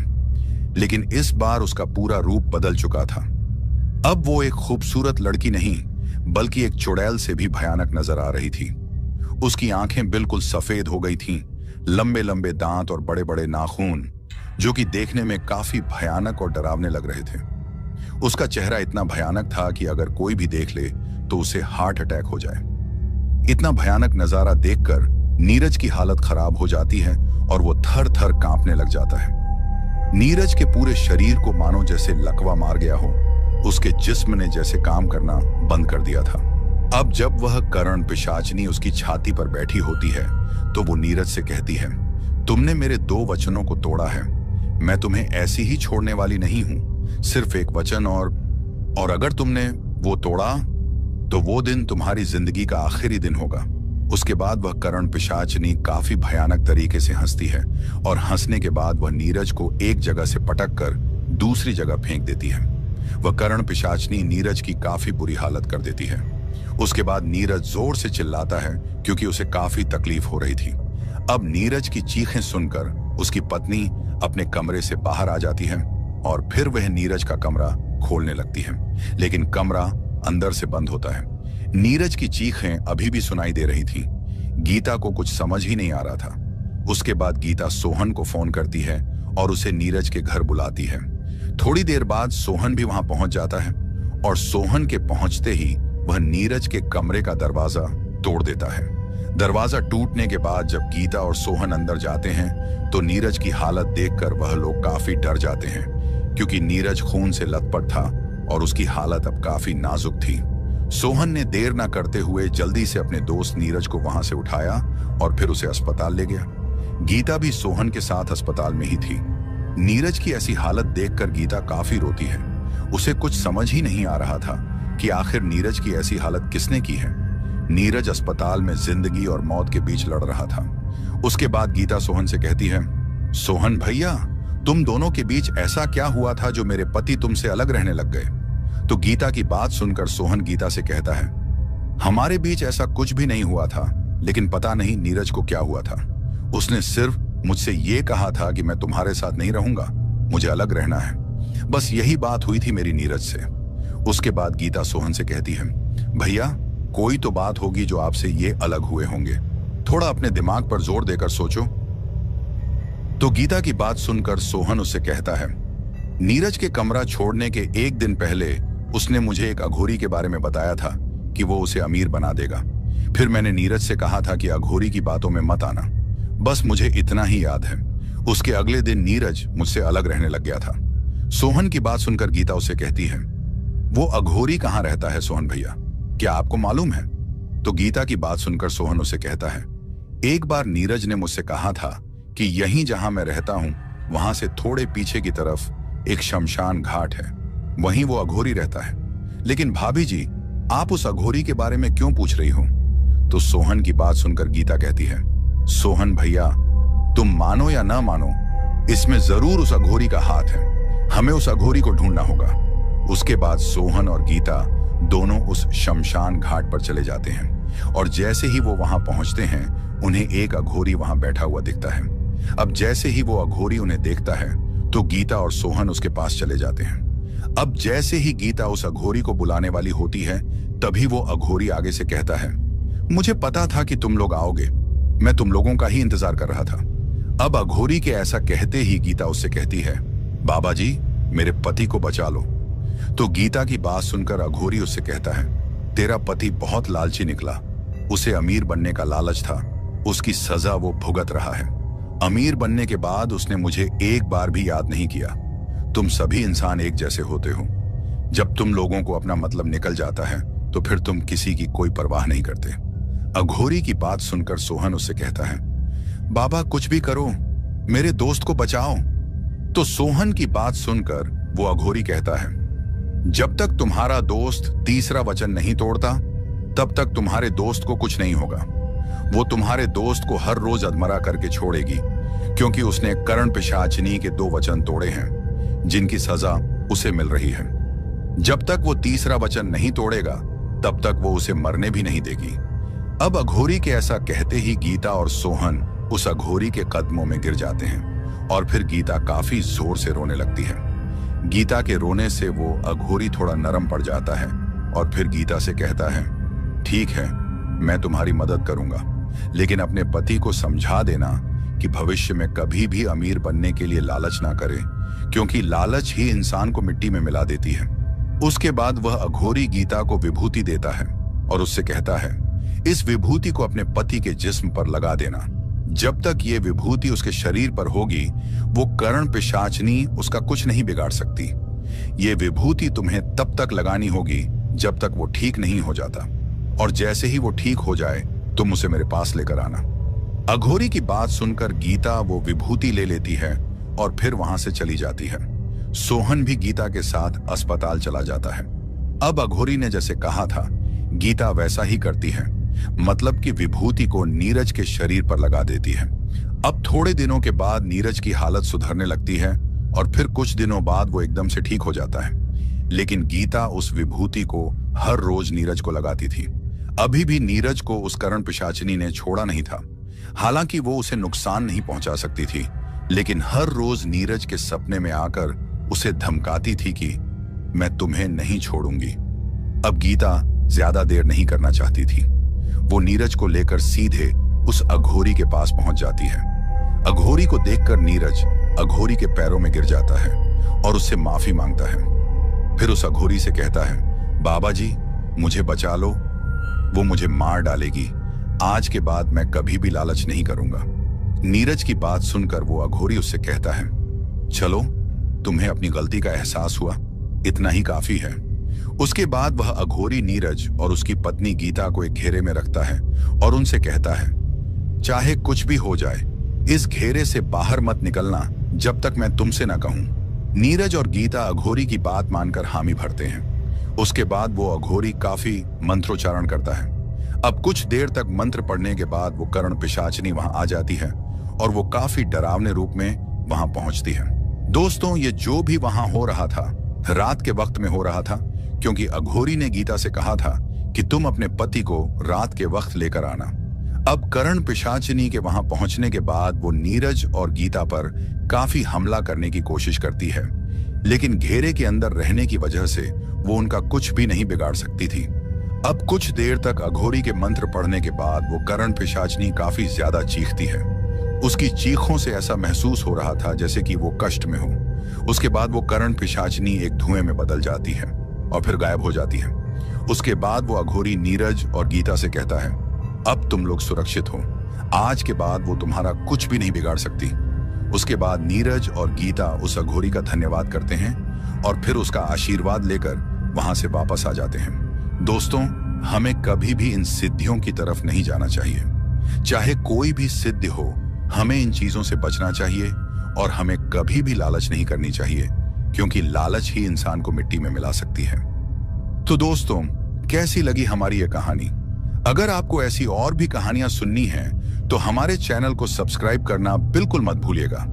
लेकिन इस बार उसका पूरा रूप बदल चुका था। अब वो एक खूबसूरत लड़की नहीं बल्कि एक चुड़ैल से भी भयानक नजर आ रही थी। उसकी आंखें बिल्कुल सफेद हो गई थीं, लंबे लंबे दांत और बड़े बड़े नाखून जो कि देखने में काफी भयानक और डरावने लग रहे थे। उसका चेहरा इतना भयानक था कि अगर कोई भी देख ले तो उसे हार्ट अटैक हो जाए। इतना भयानक नजारा देखकर नीरज की हालत खराब हो जाती है और वो थर थर कांपने लग जाता है। नीरज के पूरे शरीर को मानो जैसे लकवा मार गया हो। उसके जिस्म ने जैसे काम करना बंद कर दिया था। अब जब वह करण पिशाचनी उसकी छाती पर बैठी होती है तो वो नीरज से कहती है, तुमने मेरे 2 वचनों को तोड़ा है। मैं तुम्हें ऐसी ही छोड़ने वाली नहीं हूं। सिर्फ एक वचन और अगर तुमने वो तोड़ा तो वो दिन तुम्हारी जिंदगी का आखिरी दिन होगा। उसके बाद वह करण पिशाचनी काफी भयानक तरीके से हंसती है और हंसने के बाद वह नीरज को एक जगह से पटक कर दूसरी जगह फेंक देती है। वह करण पिशाचनी नीरज की काफी बुरी हालत कर देती है। उसके बाद नीरज जोर से चिल्लाता है क्योंकि उसे काफी तकलीफ हो रही थी। अब नीरज की चीखें सुनकर उसकी पत्नी अपने कमरे से बाहर आ जाती है और फिर वह नीरज का कमरा खोलने लगती है, लेकिन कमरा अंदर से बंद होता है। नीरज की चीखें अभी भी सुनाई दे रही थीं। गीता को कुछ समझ ही नहीं आ रहा था। उसके बाद गीता सोहन को फोन करती है और उसे नीरज के घर बुलाती है। थोड़ी देर बाद सोहन भी वहां पहुंच जाता है और सोहन के पहुंचते ही वह नीरज के कमरे का दरवाजा तोड़ देता है। दरवाजा टूटने के बाद जब गीता और सोहन अंदर जाते हैं तो नीरज की हालत देखकर वह लोग काफी डर जाते हैं क्योंकि नीरज खून से लथपथ था और उसकी हालत अब काफी नाजुक थी। सोहन ने देर ना करते हुए जल्दी से अपने दोस्त नीरज को वहां से उठाया और फिर उसे अस्पताल ले गया। गीता भी सोहन के साथ अस्पताल में ही थी। नीरज की ऐसी हालत देखकर गीता काफी रोती है। उसे कुछ समझ ही नहीं आ रहा था कि आखिर नीरज की ऐसी हालत किसने की है। नीरज अस्पताल में जिंदगी और मौत के बीच लड़ रहा था। उसके बाद गीता सोहन से कहती है, सोहन भैया, तुम दोनों के बीच ऐसा क्या हुआ था जो मेरे पति तुमसे अलग रहने लग गए? तो गीता की बात सुनकर सोहन गीता से कहता है, हमारे बीच ऐसा कुछ भी नहीं हुआ था, लेकिन पता नहीं नीरज को क्या हुआ था। उसने सिर्फ मुझसे ये कहा था कि मैं तुम्हारे साथ नहीं रहूंगा, मुझे अलग रहना है। बस यही बात हुई थी मेरी नीरज से। उसके बाद गीता सोहन से कहती है, भैया कोई तो बात होगी जो आपसे ये अलग हुए होंगे, थोड़ा अपने दिमाग पर जोर देकर सोचो। तो गीता की बात सुनकर सोहन उससे कहता है, नीरज के कमरा छोड़ने के एक दिन पहले उसने मुझे एक अघोरी के बारे में बताया था कि वो उसे अमीर बना देगा। फिर मैंने नीरज से कहा था कि अघोरी की बातों में मत आना। बस मुझे इतना ही याद है। उसके अगले दिन नीरज मुझसे अलग रहने लग गया था। सोहन की बात सुनकर गीता उसे कहती है, वो अघोरी कहाँ रहता है सोहन भैया, क्या आपको मालूम है? तो गीता की बात सुनकर सोहन उसे कहता है, एक बार नीरज ने मुझसे कहा था कि यहीं जहां मैं रहता हूं वहां से थोड़े पीछे की तरफ एक शमशान घाट है, वहीं वो अघोरी रहता है। लेकिन भाभी जी, आप उस अघोरी के बारे में क्यों पूछ रही हो? तो सोहन की बात सुनकर गीता कहती है, सोहन भैया, तुम मानो या ना मानो, इसमें जरूर उस अघोरी का हाथ है। हमें उस अघोरी को ढूंढना होगा। उसके बाद सोहन और गीता दोनों उस शमशान घाट पर चले जाते हैं और जैसे ही वो वहां पहुंचते हैं उन्हें एक अघोरी वहां बैठा हुआ दिखता है। अब जैसे ही वो अघोरी उन्हें देखता है तो गीता और सोहन उसके पास चले जाते हैं। अब जैसे ही गीता उस अघोरी को बुलाने वाली होती है तभी वो अघोरी आगे से कहता है, मुझे पता था कि तुम लोग आओगे, मैं तुम लोगों का ही इंतजार कर रहा था। अब अघोरी के ऐसा कहते ही गीता उससे कहती है, बाबा जी, मेरे पति को बचा लो। तो गीता की बात सुनकर अघोरी उससे कहता है, तेरा पति बहुत लालची निकला, उसे अमीर बनने का लालच था, उसकी सजा वो भुगत रहा है। अमीर बनने के बाद उसने मुझे एक बार भी याद नहीं किया। तुम सभी इंसान एक जैसे होते हो। जब तुम लोगों को अपना मतलब निकल जाता है तो फिर तुम किसी की कोई परवाह नहीं करते। अघोरी की बात सुनकर सोहन उससे कहता है, बाबा कुछ भी करो, मेरे दोस्त को बचाओ। तो सोहन की बात सुनकर वो अघोरी कहता है, जब तक तुम्हारा दोस्त तीसरा वचन नहीं तोड़ता तब तक तुम्हारे दोस्त को कुछ नहीं होगा। वो तुम्हारे दोस्त को हर रोज अधमरा करके छोड़ेगी, क्योंकि उसने कर्ण पिशाचिनी के 2 वचन तोड़े हैं जिनकी सजा उसे मिल रही है। जब तक वो तीसरा वचन नहीं तोड़ेगा तब तक वो उसे मरने भी नहीं देगी। अब अघोरी के ऐसा कहते ही गीता और सोहन उस अघोरी के कदमों में गिर जाते हैं और फिर गीता काफी जोर से रोने लगती है। गीता के रोने से वो अघोरी थोड़ा नरम पड़ जाता है और फिर गीता से कहता है, ठीक है, मैं तुम्हारी मदद करूंगा, लेकिन अपने पति को समझा देना कि भविष्य में कभी भी अमीर बनने के लिए लालच ना करे, क्योंकि लालच ही इंसान को मिट्टी में मिला देती है। उसके बाद वह अघोरी गीता को विभूति देता है और उससे कहता है, इस विभूति को अपने पति के जिस्म पर लगा देना। जब तक ये विभूति उसके शरीर पर होगी वो कर्ण पिशाचिनी उसका कुछ नहीं बिगाड़ सकती। ये विभूति तुम्हें तब तक लगानी होगी जब तक वो ठीक नहीं हो जाता, और जैसे ही वो ठीक हो जाए तुम उसे मेरे पास लेकर आना। अघोरी की बात सुनकर गीता वो विभूति ले लेती है और फिर वहां से चली जाती है। सोहन भी गीता के साथ अस्पताल चला जाता है। अब अघोरी ने जैसे कहा था गीता वैसा ही करती है, मतलब कि विभूति को नीरज के शरीर पर लगा देती है। अब थोड़े दिनों के बाद नीरज की हालत सुधरने लगती है और फिर कुछ दिनों बाद वो एकदम से ठीक हो जाता है। लेकिन गीता उस विभूति को हर रोज नीरज को लगाती थी। अभी भी नीरज को उस कर्ण पिशाचिनी ने छोड़ा नहीं था। हालांकि वो उसे नुकसान नहीं पहुंचा सकती थी, लेकिन हर रोज नीरज के सपने में आकर उसे धमकाती थी कि मैं तुम्हें नहीं छोड़ूंगी। अब गीता ज्यादा देर नहीं करना चाहती थी। वो नीरज को लेकर सीधे उस अघोरी के पास पहुंच जाती है। अघोरी को देखकर नीरज अघोरी के पैरों में गिर जाता है और उससे माफी मांगता है। फिर उस अघोरी से कहता है, बाबा जी मुझे बचा लो, वो मुझे मार डालेगी। आज के बाद मैं कभी भी लालच नहीं करूंगा। नीरज की बात सुनकर वो अघोरी उससे कहता है, चलो तुम्हें अपनी गलती का एहसास हुआ, इतना ही काफी है। उसके बाद वह अघोरी नीरज और उसकी पत्नी गीता को एक घेरे में रखता है और उनसे कहता है, चाहे कुछ भी हो जाए इस घेरे से बाहर मत निकलना जब तक मैं तुमसे ना कहूं। नीरज और गीता अघोरी की बात मानकर हामी भरते हैं। उसके बाद वो अघोरी काफी मंत्रोच्चारण करता है। अब कुछ देर तक मंत्र पढ़ने के बाद वो कर्ण पिशाचिनी वहां आ जाती है और वो काफी डरावने रूप में वहां पहुंचती है। दोस्तों, ये जो भी वहां हो रहा था रात के वक्त में हो रहा था, क्योंकि अघोरी ने गीता से कहा था कि तुम अपने पति को रात के वक्त लेकर आना। अब कर्ण पिशाचिनी के वहां पहुंचने के बाद वो नीरज और गीता पर काफी हमला करने की कोशिश करती है, लेकिन घेरे के अंदर रहने की वजह से वो उनका कुछ भी नहीं बिगाड़ सकती थी। अब कुछ देर तक अघोरी के मंत्र पढ़ने के बाद वो कर्ण पिशाचिनी काफी ज्यादा चीखती है। उसकी चीखों से ऐसा महसूस हो रहा था जैसे कि वो कष्ट में हो। उसके बाद वो कर्ण पिशाचिनी एक धुएं में बदल जाती है और फिर गायब हो जाती है। उसके बाद वो अघोरी नीरज और गीता से कहता है, अब तुम लोग सुरक्षित हो, आज के बाद वो तुम्हारा कुछ भी नहीं बिगाड़ सकती। उसके बाद नीरज और गीता उस अघोरी का धन्यवाद करते हैं और फिर उसका आशीर्वाद लेकर वहां से वापस आ जाते हैं। दोस्तों, हमें कभी भी इन सिद्धियों की तरफ नहीं जाना चाहिए। चाहे कोई भी सिद्धि हो, हमें इन चीजों से बचना चाहिए और हमें कभी भी लालच नहीं करनी चाहिए, क्योंकि लालच ही इंसान को मिट्टी में मिला सकती है। तो दोस्तों, कैसी लगी हमारी ये कहानी? अगर आपको ऐसी और भी कहानियां सुननी हैं, तो हमारे चैनल को सब्सक्राइब करना बिल्कुल मत भूलिएगा।